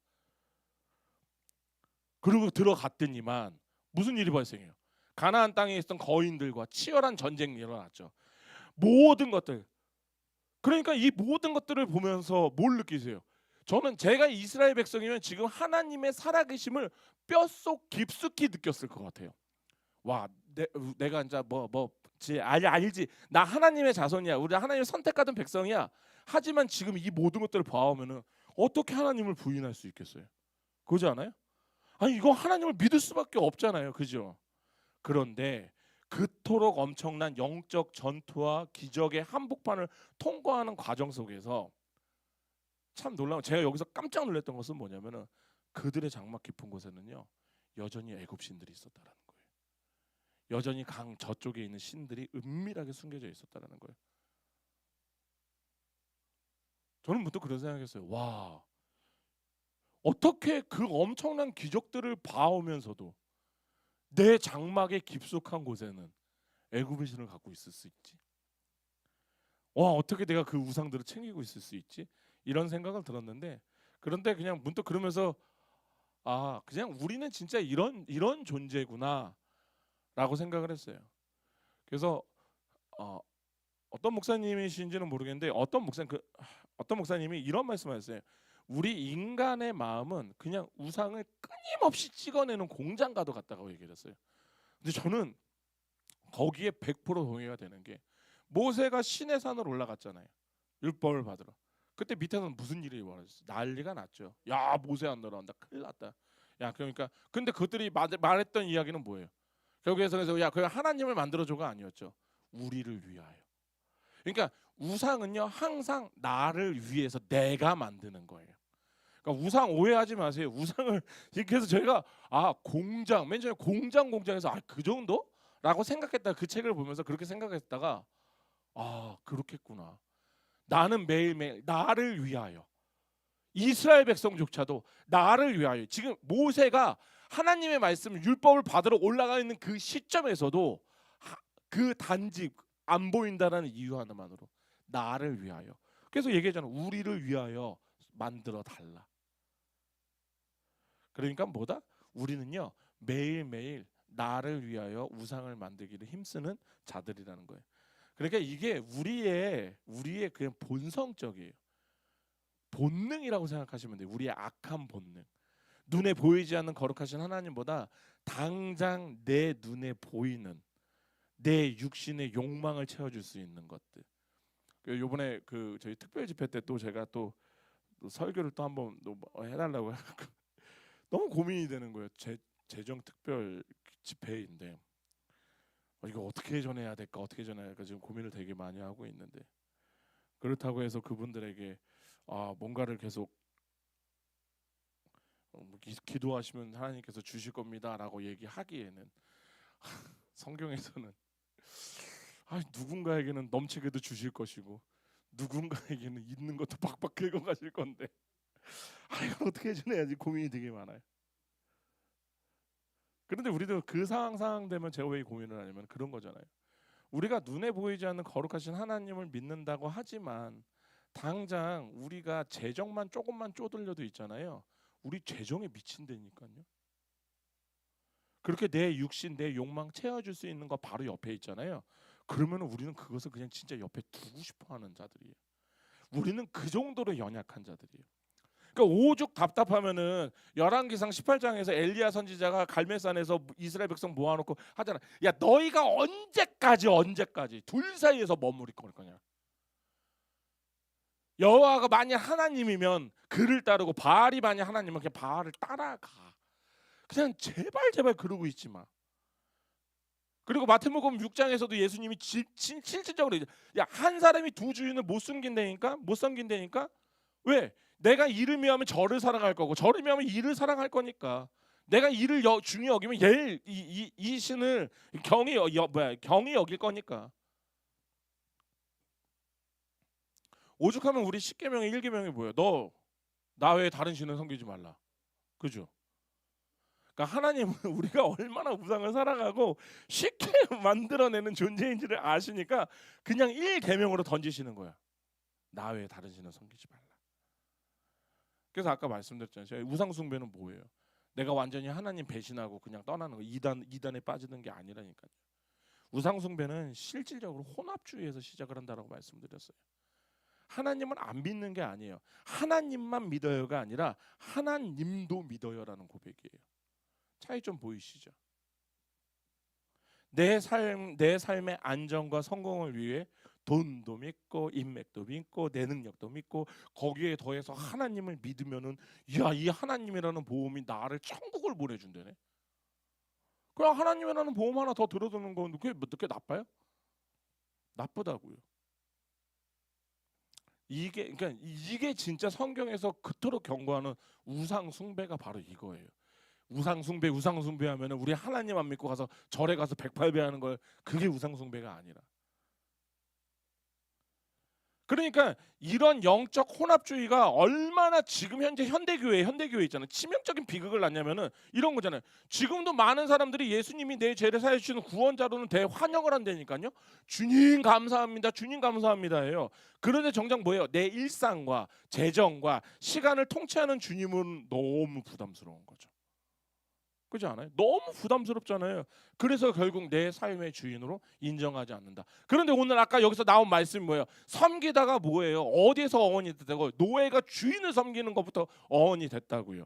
그리고 들어갔더니만 무슨 일이 발생해요? 가나안 땅에 있던 거인들과 치열한 전쟁이 일어났죠. 모든 것들. 그러니까 이 모든 것들을 보면서 뭘 느끼세요? 저는 제가 이스라엘 백성이면 지금 하나님의 살아계심을 뼛속 깊숙이 느꼈을 것 같아요. 와, 내가 이제 알지. 나 하나님의 자손이야. 우리 하나님의 선택받은 백성이야. 하지만 지금 이 모든 것들을 봐오면은 어떻게 하나님을 부인할 수 있겠어요? 그러지 않아요? 아니, 이거 하나님을 믿을 수밖에 없잖아요. 그죠? 그런데 그토록 엄청난 영적 전투와 기적의 한복판을 통과하는 과정 속에서 참 놀라운, 제가 여기서 깜짝 놀랐던 것은 뭐냐면은 그들의 장막 깊은 곳에는요, 여전히 애굽 신들이 있었다라는 거예요. 여전히 강 저쪽에 있는 신들이 은밀하게 숨겨져 있었다라는 거예요. 저는 문득 그런 생각했어요. 와, 어떻게 그 엄청난 기적들을 봐오면서도 내 장막의 깊숙한 곳에는 애굽의 신을 갖고 있을 수 있지? 와, 어떻게 내가 그 우상들을 챙기고 있을 수 있지? 이런 생각을 들었는데, 그런데 그냥 문득 그러면서 그냥 우리는 진짜 이런 존재구나 라고 생각을 했어요. 그래서 어떤 목사님이신지는 모르겠는데 어떤 목사님이 이런 말씀하셨어요. 우리 인간의 마음은 그냥 우상을 끊임없이 찍어내는 공장과도 같다고 얘기를 했어요. 근데 저는 거기에 100% 동의가 되는 게, 모세가 시내 산으로 올라갔잖아요. 율법을 받으러. 그때 밑에서는 무슨 일이 벌어졌어요? 난리가 났죠. 야, 모세 안 내려온다. 큰일 났다. 야, 그러니까 근데 그들이 말했던 이야기는 뭐예요? 결국에서 야, 그 하나님을 만들어줘가 아니었죠. 우리를 위하여. 그러니까 우상은요, 항상 나를 위해서 내가 만드는 거예요. 그러니까 우상 오해하지 마세요. 우상을, 그래서 저희가 공장, 맨 처음에 공장에서 그 정도? 라고 생각했다가 그 책을 보면서 그렇게 생각했다가 아 그렇겠구나. 나는 매일매일 나를 위하여 이스라엘 백성조차도 나를 위하여 지금 모세가 하나님의 말씀 율법을 받으러 올라가 있는 그 시점에서도 그 단지 안 보인다라는 이유 하나만으로 나를 위하여 그래서 얘기하잖아. 우리를 위하여 만들어 달라. 그러니까 뭐다? 우리는요 매일매일 나를 위하여 우상을 만들기를 힘쓰는 자들이라는 거예요. 그러니까 이게 우리의 그냥 본성적이에요. 본능이라고 생각하시면 돼요. 우리의 악한 본능. 눈에 보이지 않는 거룩하신 하나님보다 당장 내 눈에 보이는 내 육신의 욕망을 채워줄 수 있는 것들. 요번에 그 저희 특별 집회 때 또 제가 또 설교를 또 한번 해달라고 해갖고 너무 고민이 되는 거예요. 재정 특별 집회인데 이거 어떻게 전해야 될까 어떻게 전해야 될까 지금 고민을 되게 많이 하고 있는데 그렇다고 해서 그분들에게 뭔가를 계속 기도하시면 하나님께서 주실 겁니다라고 얘기하기에는 성경에서는 누군가에게는 넘치게도 주실 것이고 누군가에게는 있는 것도 박박 긁어 가실 건데 이걸 어떻게 전해야지 고민이 되게 많아요. 그런데 우리도 그 상황 되면 제가 왜 고민을 하냐면 그런 거잖아요. 우리가 눈에 보이지 않는 거룩하신 하나님을 믿는다고 하지만 당장 우리가 재정만 조금만 쪼들려도 있잖아요. 우리 재정에 미친다니까요. 그렇게 내 육신, 내 욕망 채워줄 수 있는 거 바로 옆에 있잖아요. 그러면 우리는 그것을 그냥 진짜 옆에 두고 싶어하는 자들이에요. 우리는 그 정도로 연약한 자들이에요. 그러니까 오죽 답답하면은 열왕기상 18장에서 엘리야 선지자가 갈멜산에서 이스라엘 백성 모아놓고 하잖아. 야 너희가 언제까지 둘 사이에서 머무를 거냐. 여호와가 만약 하나님이면 그를 따르고 바알이 만약 하나님이면 그냥 바알을 따라가. 그냥 제발 그러고 있지 마. 그리고 마태복음 6장에서도 예수님이 실질적으로 한 사람이 두 주인을 못 섬긴다니까 왜? 내가 이를 미워하면 저를 사랑할 거고 저를 미워하면 이를 사랑할 거니까 내가 이를 중히 여기면 얘를 이 신을 경히 여길 거니까. 오죽하면 우리 10계명의 1계명이 뭐예요? 너 나 외에 다른 신을 섬기지 말라. 그죠? 그러니까 하나님은 우리가 얼마나 우상을 살아가고 쉽게 만들어내는 존재인지를 아시니까 그냥 1계명으로 던지시는 거야. 나 외에 다른 신을 섬기지 말라. 그래서 아까 말씀드렸잖아요. 우상 숭배는 뭐예요? 내가 완전히 하나님 배신하고 그냥 떠나는 거. 이단에 빠지는 게 아니라니까요. 우상 숭배는 실질적으로 혼합주의에서 시작을 한다라고 말씀드렸어요. 하나님을 안 믿는 게 아니에요. 하나님만 믿어요가 아니라 하나님도 믿어요라는 고백이에요. 차이 좀 보이시죠? 내 삶의 안정과 성공을 위해 돈도 믿고 인맥도 믿고 내 능력도 믿고 거기에 더해서 하나님을 믿으면은 이 하나님이라는 보험이 나를 천국을 보내준다네. 그냥 하나님이라는 보험 하나 더 들어두는 건 그게 나빠요? 나쁘다고요. 이게 진짜 성경에서 그토록 경고하는 우상 숭배가 바로 이거예요. 우상 숭배하면은 우리 하나님 안 믿고 가서 절에 가서 108배하는 걸 그게 우상 숭배가 아니라. 그러니까 이런 영적 혼합주의가 얼마나 지금 현재 현대교회 있잖아요. 치명적인 비극을 낳냐면은 이런 거잖아요. 지금도 많은 사람들이 예수님이 내 죄를 사해 주시는 구원자로는 대환영을 한다니까요. 주님 감사합니다. 주님 감사합니다예요. 그런데 정작 뭐예요? 내 일상과 재정과 시간을 통치하는 주님은 너무 부담스러운 거죠. 그렇지 않아요? 너무 부담스럽잖아요. 그래서 결국 내 삶의 주인으로 인정하지 않는다. 그런데 오늘 아까 여기서 나온 말씀이 뭐예요? 섬기다가 뭐예요? 어디에서 어원이 됐다고? 노예가 주인을 섬기는 것부터 어원이 됐다고요.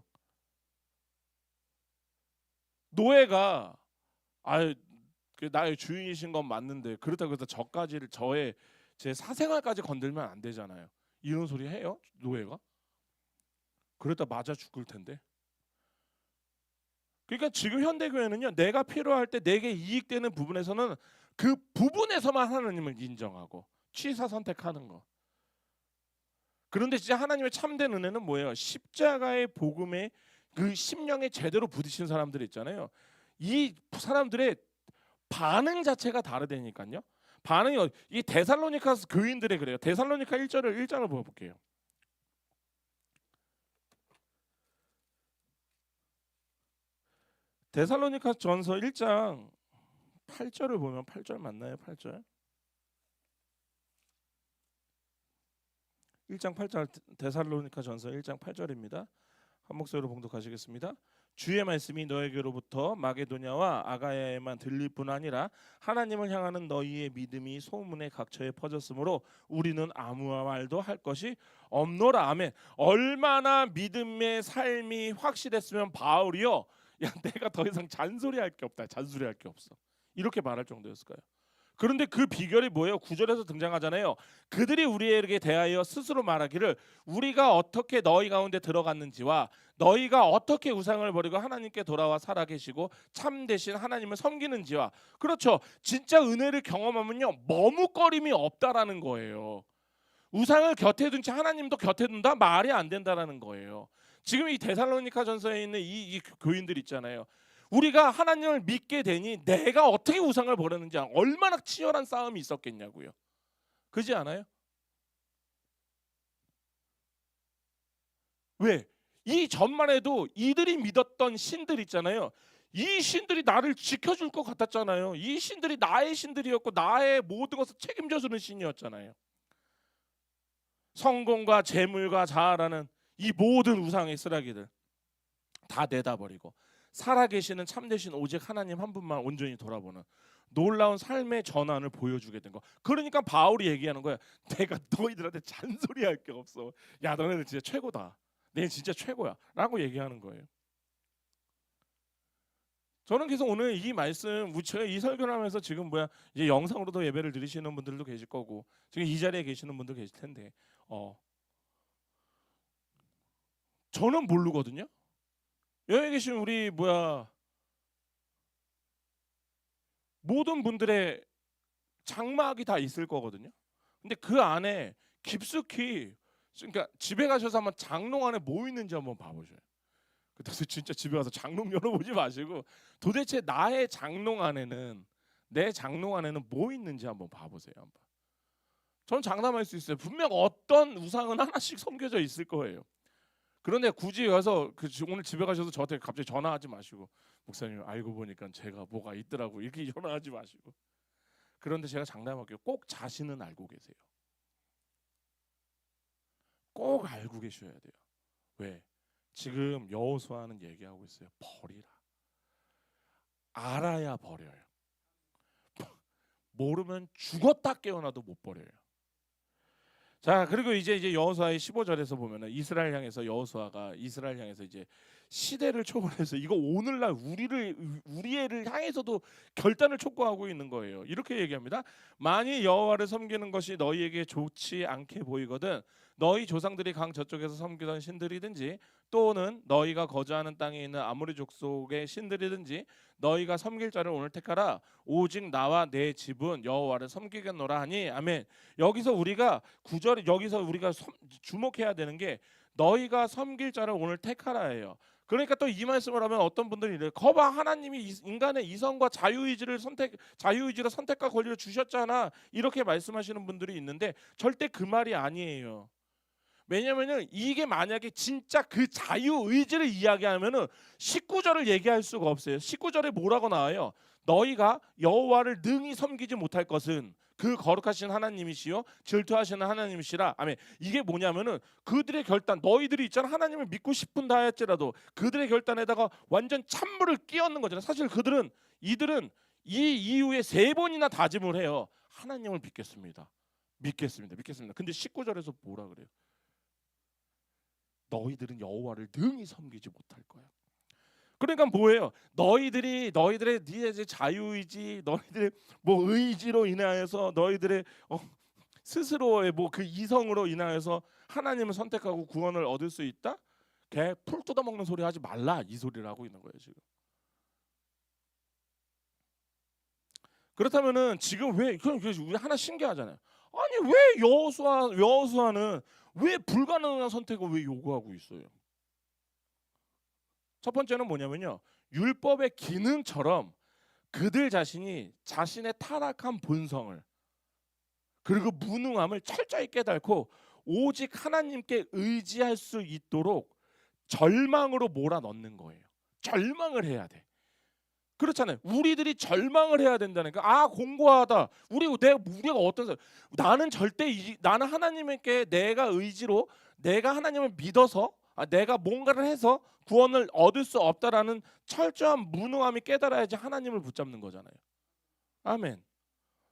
노예가 나의 주인이신 건 맞는데 그렇다고 해서 제 사생활까지 건들면 안 되잖아요. 이런 소리 해요? 노예가? 그러다 맞아 죽을 텐데. 그러니까 지금 현대교회는요. 내가 필요할 때 내게 이익되는 부분에서는 그 부분에서만 하나님을 인정하고 취사 선택하는 거. 그런데 진짜 하나님의 참된 은혜는 뭐예요? 십자가의 복음에 그 심령에 제대로 부딪힌 사람들 있잖아요. 이 사람들의 반응 자체가 다르다니까요. 반응이 이 데살로니가 교인들의 그래요. 데살로니가 1장을 볼게요. 데살로니가 전서 1장 8절을 보면 8절 맞나요? 8절. 1장 8절 데살로니가 전서 1장 8절입니다. 한 목소리로 봉독하시겠습니다. 주의 말씀이 너에게로부터 마게도냐와 아가야에만 들릴 뿐 아니라 하나님을 향하는 너희의 믿음이 소문의 각처에 퍼졌으므로 우리는 아무 말도 할 것이 없노라. 아멘. 얼마나 믿음의 삶이 확실했으면 바울이요, 야 내가 더 이상 잔소리할 게 없다, 잔소리할 게 없어, 이렇게 말할 정도였을까요? 그런데 그 비결이 뭐예요? 9절에서 등장하잖아요. 그들이 우리에게 대하여 스스로 말하기를 우리가 어떻게 너희 가운데 들어갔는지와 너희가 어떻게 우상을 버리고 하나님께 돌아와 살아계시고 참되신 하나님을 섬기는지와, 그렇죠, 진짜 은혜를 경험하면요 머뭇거림이 없다라는 거예요. 우상을 곁에 둔 채 하나님도 곁에 둔다? 말이 안 된다라는 거예요. 지금 이 데살로니가 전서에 있는 이 교인들 있잖아요. 우리가 하나님을 믿게 되니 내가 어떻게 우상을 버렸는지 얼마나 치열한 싸움이 있었겠냐고요. 그지 않아요? 왜? 이 전만 해도 이들이 믿었던 신들 있잖아요. 이 신들이 나를 지켜줄 것 같았잖아요. 이 신들이 나의 신들이었고 나의 모든 것을 책임져주는 신이었잖아요. 성공과 재물과 자아라는 이 모든 우상의 쓰라기들 다 내다버리고 살아계시는 참되신 오직 하나님 한 분만 온전히 돌아보는 놀라운 삶의 전환을 보여주게 된 거. 그러니까 바울이 얘기하는 거야. 내가 너희들한테 잔소리할 게 없어. 야 너네들 진짜 최고다. 내 진짜 최고야 라고 얘기하는 거예요. 저는 계속 오늘 이 말씀, 제가 이 설교를 하면서 지금 이제 영상으로도 예배를 드리시는 분들도 계실 거고 지금 이 자리에 계시는 분들 계실 텐데 저는 모르거든요. 여기 계신 우리 모든 분들의 장막이 다 있을 거거든요. 근데 그 안에 깊숙이, 그러니까 집에 가셔서 한번 장롱 안에 뭐 있는지 한번 봐보셔요. 그래서 진짜 집에 가서 장롱 열어보지 마시고 도대체 나의 장롱 안에는, 내 장롱 안에는 뭐 있는지 한번 봐보세요. 한번. 전 장담할 수 있어요. 분명 어떤 우상은 하나씩 섬겨져 있을 거예요. 그런데 굳이 가서 오늘 집에 가셔서 저한테 갑자기 전화하지 마시고 목사님 알고 보니까 제가 뭐가 있더라고 이렇게 전화하지 마시고. 그런데 제가 장담할게요. 꼭 자신은 알고 계세요. 꼭 알고 계셔야 돼요. 왜? 지금 여호수아는 얘기하고 있어요. 버리라. 알아야 버려요. 모르면 죽었다 깨어나도 못 버려요. 자, 그리고 이제 여호수아의 15절에서 보면은 이스라엘 향해서 여호수아가 이스라엘 향해서 이제 시대를 초월해서 이거 오늘날 우리를 향해서도 결단을 촉구하고 있는 거예요. 이렇게 얘기합니다. 만일 여호와를 섬기는 것이 너희에게 좋지 않게 보이거든 너희 조상들이 강 저쪽에서 섬기던 신들이든지 또는 너희가 거주하는 땅에 있는 아모리 족속의 신들이든지 너희가 섬길 자를 오늘 택하라. 오직 나와 내 집은 여호와를 섬기겠노라 하니. 아멘. 여기서 우리가 주목해야 되는 게 너희가 섬길 자를 오늘 택하라예요. 그러니까 또 이 말씀을 하면 어떤 분들이 이래요. 거봐 하나님이 인간의 이성과 자유의지로 선택과 권리를 주셨잖아. 이렇게 말씀하시는 분들이 있는데 절대 그 말이 아니에요. 왜냐면은 이게 만약에 진짜 그 자유의지를 이야기하면은 19절을 얘기할 수가 없어요. 19절에 뭐라고 나와요? 너희가 여호와를 능히 섬기지 못할 것은 그 거룩하신 하나님이시요 질투하시는 하나님이시라. 아멘. 이게 뭐냐면은 그들의 결단, 너희들이 있잖아 하나님을 믿고 싶은 다할지라도 그들의 결단에다가 완전 찬물을 끼얹는 거잖아요. 사실 이들은 이 이후에 3번이나 다짐을 해요. 하나님을 믿겠습니다. 믿겠습니다. 근데 19절에서 뭐라 그래요? 너희들은 여호와를 능히 섬기지 못할 거야. 그러니까 뭐예요? 너희들의 자유의지, 너희들의 의지로 인하여서 너희들의 스스로의 그 이성으로 인하여서 하나님을 선택하고 구원을 얻을 수 있다? 걔 풀 뜯어먹는 소리 하지 말라, 이 소리를 하고 있는 거예요 지금. 그렇다면은 지금 왜 우리 하나 신기하잖아요. 아니 왜 여호수아는 왜 불가능한 선택을 왜 요구하고 있어요? 첫 번째는 뭐냐면요. 율법의 기능처럼 그들 자신이 자신의 타락한 본성을 그리고 무능함을 철저히 깨닫고 오직 하나님께 의지할 수 있도록 절망으로 몰아넣는 거예요. 절망을 해야 돼. 그렇잖아요. 우리들이 절망을 해야 된다니까. 아, 공고하다. 우리가 어떤 사람? 나는 나는 하나님께 내가 의지로 내가 하나님을 믿어서 내가 뭔가를 해서 구원을 얻을 수 없다라는 철저한 무능함이 깨달아야지 하나님을 붙잡는 거잖아요. 아멘.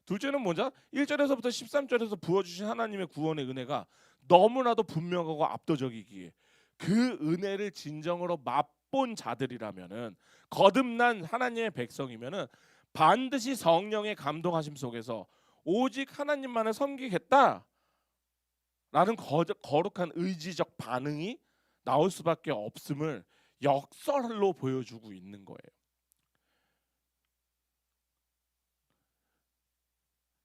둘째는 뭐냐? 1절에서부터 13절에서 부어주신 하나님의 구원의 은혜가 너무나도 분명하고 압도적이기에 그 은혜를 진정으로 맛본 자들이라면은 거듭난 하나님의 백성이면은 반드시 성령의 감동하심 속에서 오직 하나님만을 섬기겠다라는 거룩한 의지적 반응이 나올 수밖에 없음을 역설로 보여주고 있는 거예요.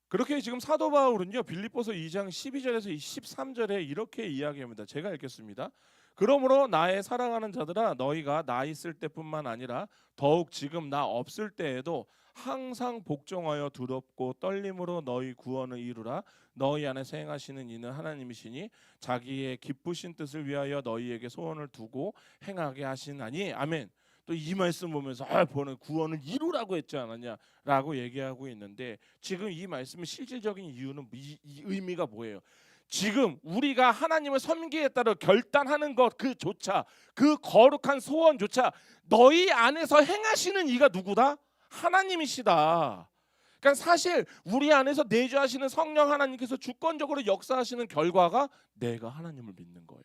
그렇게 지금 사도 바울은요 빌립보서 2장 12절에서 13절에 이렇게 이야기합니다. 제가 읽겠습니다. 그러므로 나의 사랑하는 자들아 너희가 나 있을 때뿐만 아니라 더욱 지금 나 없을 때에도 항상 복종하여 두렵고 떨림으로 너희 구원을 이루라. 너희 안에서 행하시는 이는 하나님이시니 자기의 기쁘신 뜻을 위하여 너희에게 소원을 두고 행하게 하시나니. 아멘. 또 이 말씀 보면서 보는 구원을 이루라고 했지 않았냐라고 얘기하고 있는데 지금 이 말씀의 실질적인 이유는 이 의미가 뭐예요? 지금 우리가 하나님을 섬기에 따라 결단하는 것 그조차 그 거룩한 소원조차 너희 안에서 행하시는 이가 누구다? 하나님이시다. 그러니까 사실 우리 안에서 내주하시는 성령 하나님께서 주권적으로 역사하시는 결과가 내가 하나님을 믿는 거예요.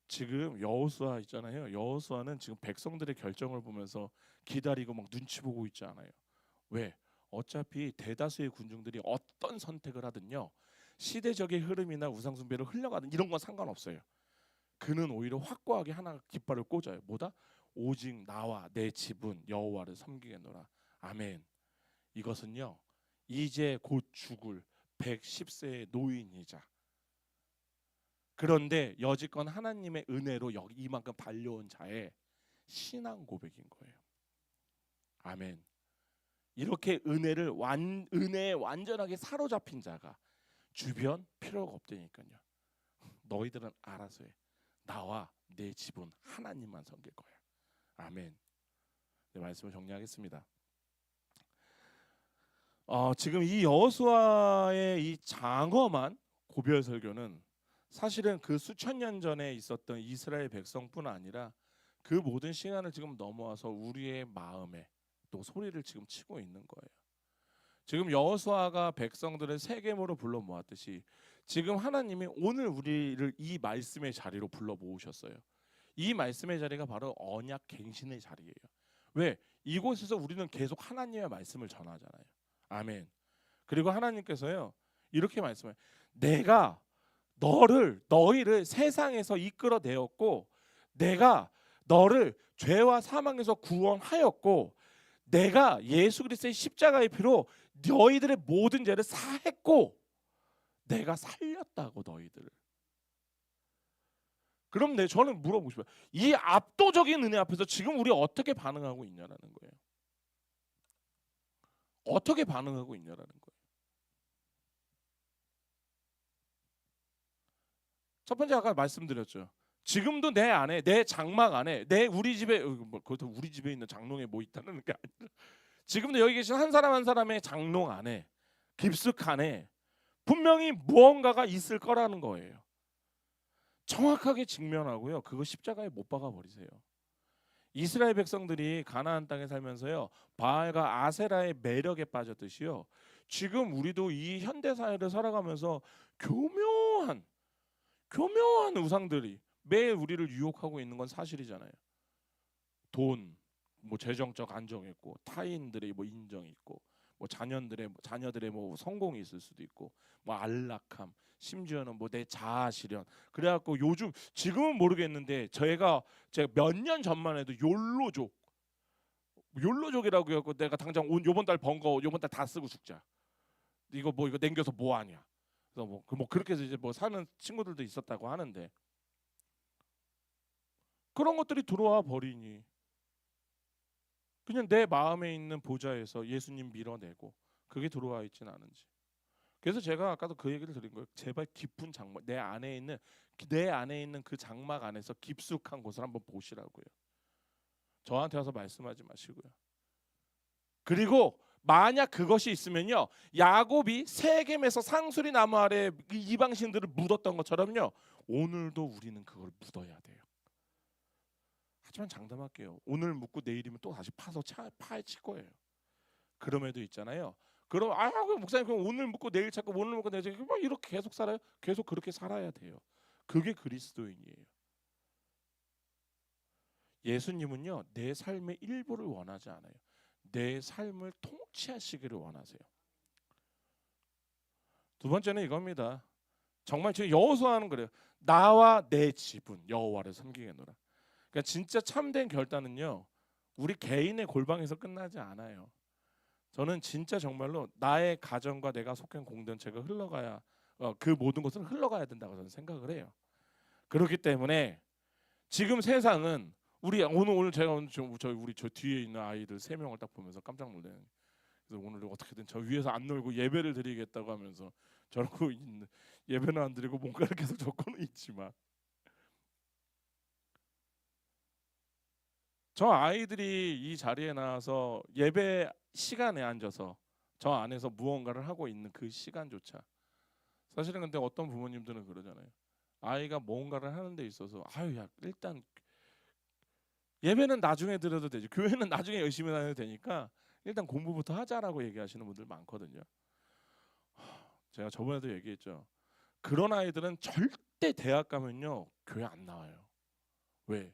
지금 여호수아 있잖아요. 여호수아는 지금 백성들의 결정을 보면서 기다리고 막 눈치 보고 있지 않아요. 왜? 어차피 대다수의 군중들이 어떤 선택을 하든요. 시대적인 흐름이나 우상숭배로 흘러가든 이런 건 상관없어요. 그는 오히려 확고하게 하나 깃발을 꽂아요. 뭐다? 오직 나와 내 집은 여호와를 섬기겠노라. 아멘. 이것은요. 이제 곧 죽을 110세의 노인이자 그런데 여지껏 하나님의 은혜로 이만큼 달려온 자의 신앙 고백인 거예요. 아멘. 이렇게 은혜에 완전하게 사로잡힌 자가 주변 필요가 없다니까요. 너희들은 알아서 해. 나와 내 집은 하나님만 섬길 거야. 아멘. 네, 말씀을 정리하겠습니다. 지금 이 여호수아의 이 장엄한 고별 설교는 사실은 그 수천 년 전에 있었던 이스라엘 백성뿐 아니라 그 모든 시간을 지금 넘어와서 우리의 마음에 또 소리를 지금 치고 있는 거예요. 지금 여호수아가 백성들을 세겜으로 불러 모았듯이 지금 하나님이 오늘 우리를 이 말씀의 자리로 불러 모으셨어요. 이 말씀의 자리가 바로 언약 갱신의 자리예요. 왜? 이곳에서 우리는 계속 하나님의 말씀을 전하잖아요. 아멘. 그리고 하나님께서요 이렇게 말씀해요. 내가 너희를 세상에서 이끌어내었고 내가 너를 죄와 사망에서 구원하였고 내가 예수 그리스도의 십자가의 피로 너희들의 모든 죄를 사했고 내가 살렸다고 너희들을. 그럼 저는 물어보고 싶어요. 이 압도적인 은혜 앞에서 지금 우리 어떻게 반응하고 있냐라는 거예요. 어떻게 반응하고 있냐라는 거예요. 첫 번째 아까 말씀드렸죠. 지금도 내 안에 내 장막 안에 우리 집에 그것도 우리 집에 있는 장롱에 뭐 있다는 게 아니라 지금도 여기 계신 한 사람 한 사람의 장롱 안에 깊숙 안에 분명히 무언가가 있을 거라는 거예요. 정확하게 직면하고요. 그거 십자가에 못 박아 버리세요. 이스라엘 백성들이 가나안 땅에 살면서요. 바알과 아세라의 매력에 빠졌듯이요. 지금 우리도 이 현대 사회를 살아가면서 교묘한 우상들이 매일 우리를 유혹하고 있는 건 사실이잖아요. 돈, 뭐 재정적 안정이 있고 타인들의 뭐 인정이 있고 뭐 자녀들의 뭐 성공이 있을 수도 있고 뭐 안락함, 심지어는 뭐 내 자아 실현. 그래갖고 요즘 지금은 모르겠는데 제가 몇 년 전만 해도 욜로족이라고 해갖고 내가 당장 요번 달 번 거 요번 달 다 쓰고 죽자. 이거 남겨서 뭐 하냐. 그래서 뭐 그렇게 해서 이제 뭐 사는 친구들도 있었다고 하는데 그런 것들이 들어와 버리니 그냥 내 마음에 있는 보좌에서 예수님 밀어내고 그게 들어와 있진 않은지. 그래서 제가 아까도 그 얘기를 드린 거예요. 제발 깊은 장막, 내 안에 있는 그 장막 안에서 깊숙한 곳을 한번 보시라고요. 저한테 와서 말씀하지 마시고요. 그리고 만약 그것이 있으면요, 야곱이 세겜에서 상수리 나무 아래 이방신들을 묻었던 것처럼요, 오늘도 우리는 그걸 묻어야 돼요. 하지만 장담할게요. 오늘 묻고 내일이면 또 다시 파헤칠 거예요. 그럼에도 있잖아요. 그럼 목사님 그럼 오늘 묻고 내일 찾고 오늘 묻고 내일 찾고 뭐 이렇게 계속 살아요? 계속 그렇게 살아야 돼요. 그게 그리스도인이에요. 예수님은요, 내 삶의 일부를 원하지 않아요. 내 삶을 통치하시기를 원하세요. 두 번째는 이겁니다. 정말 지금 여호수아는 그래요. 나와 내 집은 여호와를 섬기겠노라. 그러니까 진짜 참된 결단은요, 우리 개인의 골방에서 끝나지 않아요. 저는 진짜 정말로 나의 가정과 내가 속한 공동체가 흘러가야 그 모든 것은 흘러가야 된다고 저는 생각을 해요. 그렇기 때문에 지금 세상은 오늘 제가 오늘 저 뒤에 있는 아이들 3명을 딱 보면서 깜짝 놀래요. 그래서 오늘 어떻게든 저 위에서 안 놀고 예배를 드리겠다고 하면서 저러고 있는, 예배는 안 드리고 뭔가를 계속 적고는 있지만 저 아이들이 이 자리에 나와서 예배 시간에 앉아서 저 안에서 무언가를 하고 있는 그 시간조차, 사실은 근데 어떤 부모님들은 그러잖아요. 아이가 뭔가를 하는 데 있어서 야 일단 예배는 나중에 드려도 되지, 교회는 나중에 열심히 다녀도 되니까 일단 공부부터 하자라고 얘기하시는 분들 많거든요. 제가 저번에도 얘기했죠. 그런 아이들은 절대 대학 가면요 교회 안 나와요. 왜?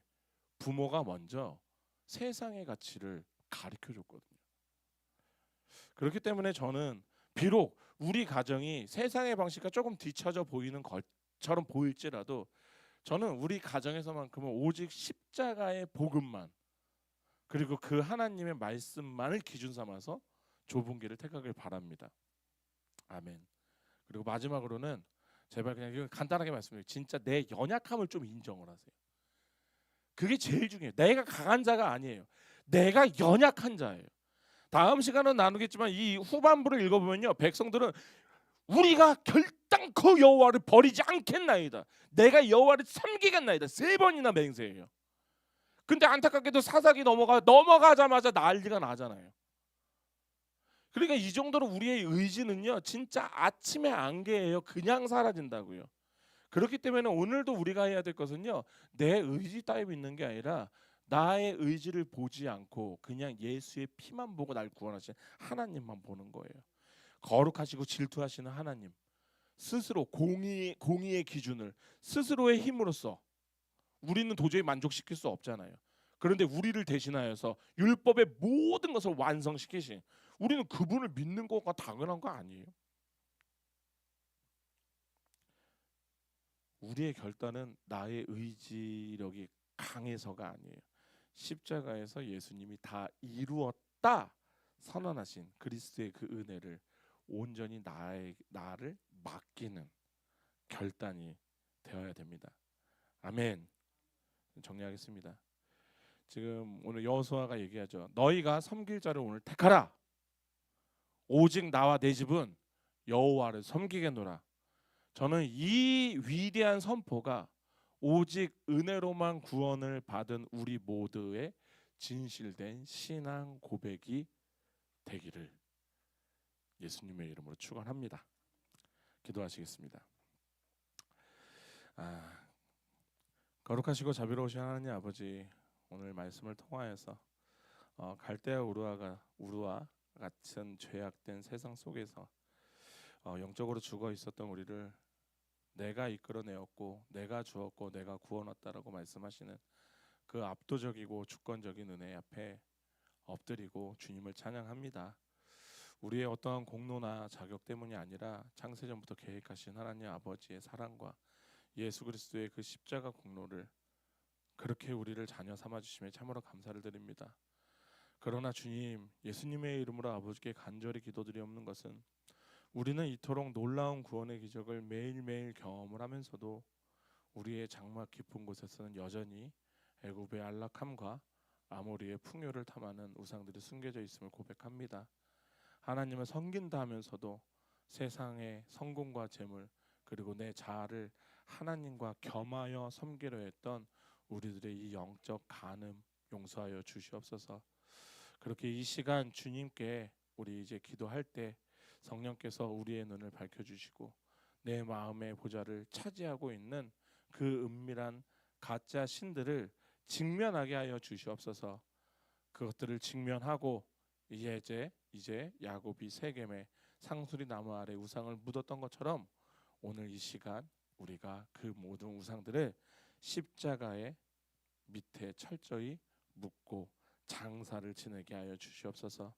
부모가 먼저 세상의 가치를 가르쳐 줬거든요. 그렇기 때문에 저는 비록 우리 가정이 세상의 방식과 조금 뒤처져 보이는 것처럼 보일지라도 저는 우리 가정에서만큼은 오직 십자가의 복음만, 그리고 그 하나님의 말씀만을 기준 삼아서 좁은 길을 택하길 바랍니다. 아멘. 그리고 마지막으로는 제발 그냥 이거 간단하게 말씀드려요. 진짜 내 연약함을 좀 인정을 하세요. 그게 제일 중요해요. 내가 강한 자가 아니에요. 내가 연약한 자예요. 다음 시간은 나누겠지만 이 후반부를 읽어보면요, 백성들은 우리가 결단코 여호와를 버리지 않겠나이다, 내가 여호와를 섬기겠나이다 3번이나 맹세해요. 근데 안타깝게도 사사기 넘어가자마자 난리가 나잖아요. 그러니까 이 정도로 우리의 의지는요 진짜 아침의 안개예요. 그냥 사라진다고요. 그렇기 때문에 오늘도 우리가 해야 될 것은요, 내 의지 따위 있는 게 아니라 나의 의지를 보지 않고 그냥 예수의 피만 보고 날 구원하신 하나님만 보는 거예요. 거룩하시고 질투하시는 하나님, 스스로 공의의 기준을 스스로의 힘으로써 우리는 도저히 만족시킬 수 없잖아요. 그런데 우리를 대신하여서 율법의 모든 것을 완성시키신, 우리는 그분을 믿는 거가 당연한 거 아니에요? 우리의 결단은 나의 의지력이 강해서가 아니에요. 십자가에서 예수님이 다 이루었다 선언하신 그리스도의 그 은혜를 온전히 나를 맡기는 결단이 되어야 됩니다. 아멘. 정리하겠습니다. 지금 오늘 여호수아가 얘기하죠. 너희가 섬길 자를 오늘 택하라. 오직 나와 내 집은 여호와를 섬기겠노라. 저는 이 위대한 선포가 오직 은혜로만 구원을 받은 우리 모두의 진실된 신앙 고백이 되기를 예수님의 이름으로 축원합니다. 기도하시겠습니다. 거룩하시고 자비로우신 하나님 아버지, 오늘 말씀을 통하여서 갈대아 우루와 같은 죄악된 세상 속에서 영적으로 죽어 있었던 우리를 내가 이끌어내었고 내가 주었고 내가 구원했다라고 말씀하시는 그 압도적이고 주권적인 은혜 앞에 엎드리고 주님을 찬양합니다. 우리의 어떠한 공로나 자격 때문이 아니라 창세전부터 계획하신 하나님 아버지의 사랑과 예수 그리스도의 그 십자가 공로를, 그렇게 우리를 자녀 삼아주심에 참으로 감사를 드립니다. 그러나 주님, 예수님의 이름으로 아버지께 간절히 기도드리옵는 것은 우리는 이토록 놀라운 구원의 기적을 매일매일 경험을 하면서도 우리의 장막 깊은 곳에서는 여전히 애굽의 안락함과 아모리의 풍요를 탐하는 우상들이 숨겨져 있음을 고백합니다. 하나님을 섬긴다 하면서도 세상의 성공과 재물 그리고 내 자아를 하나님과 겸하여 섬기려 했던 우리들의 이 영적 간음 용서하여 주시옵소서. 그렇게 이 시간 주님께 우리 이제 기도할 때 성령께서 우리의 눈을 밝혀주시고 내 마음의 보좌를 차지하고 있는 그 은밀한 가짜 신들을 직면하게 하여 주시옵소서. 그것들을 직면하고 이제 야곱이 세겜에 상수리 나무 아래 우상을 묻었던 것처럼 오늘 이 시간 우리가 그 모든 우상들을 십자가의 밑에 철저히 묻고 장사를 지내게 하여 주시옵소서.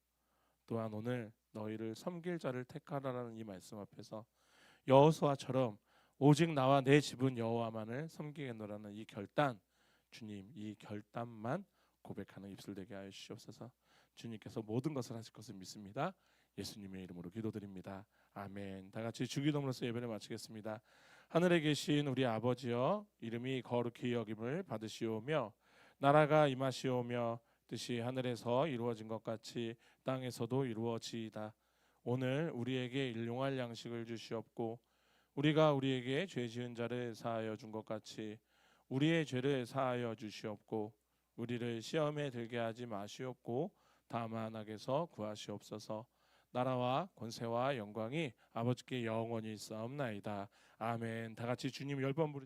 또한 오늘 너희를 섬길 자를 택하라라는 이 말씀 앞에서 여호수아처럼 오직 나와 내 집은 여호와만을 섬기겠노라는 이 결단, 주님 이 결단만 고백하는 입술 되게 하여 주시옵소서. 주님께서 모든 것을 하실 것을 믿습니다. 예수님의 이름으로 기도드립니다. 아멘. 다 같이 주기도문으로서 예배를 마치겠습니다. 하늘에 계신 우리 아버지여, 이름이 거룩히 여김을 받으시오며 나라가 임하시오며 뜻이 하늘에서 이루어진 것 같이 땅에서도 이루어지이다. 오늘 우리에게 일용할 양식을 주시옵고 우리가 우리에게 죄 지은 자를 사하여 준 것 같이 우리의 죄를 사하여 주시옵고 우리를 시험에 들게 하지 마시옵고 다만 악에서 구하시옵소서. 나라와 권세와 영광이 아버지께 영원히 있사옵나이다. 아멘. 다 같이 주님 10번 부르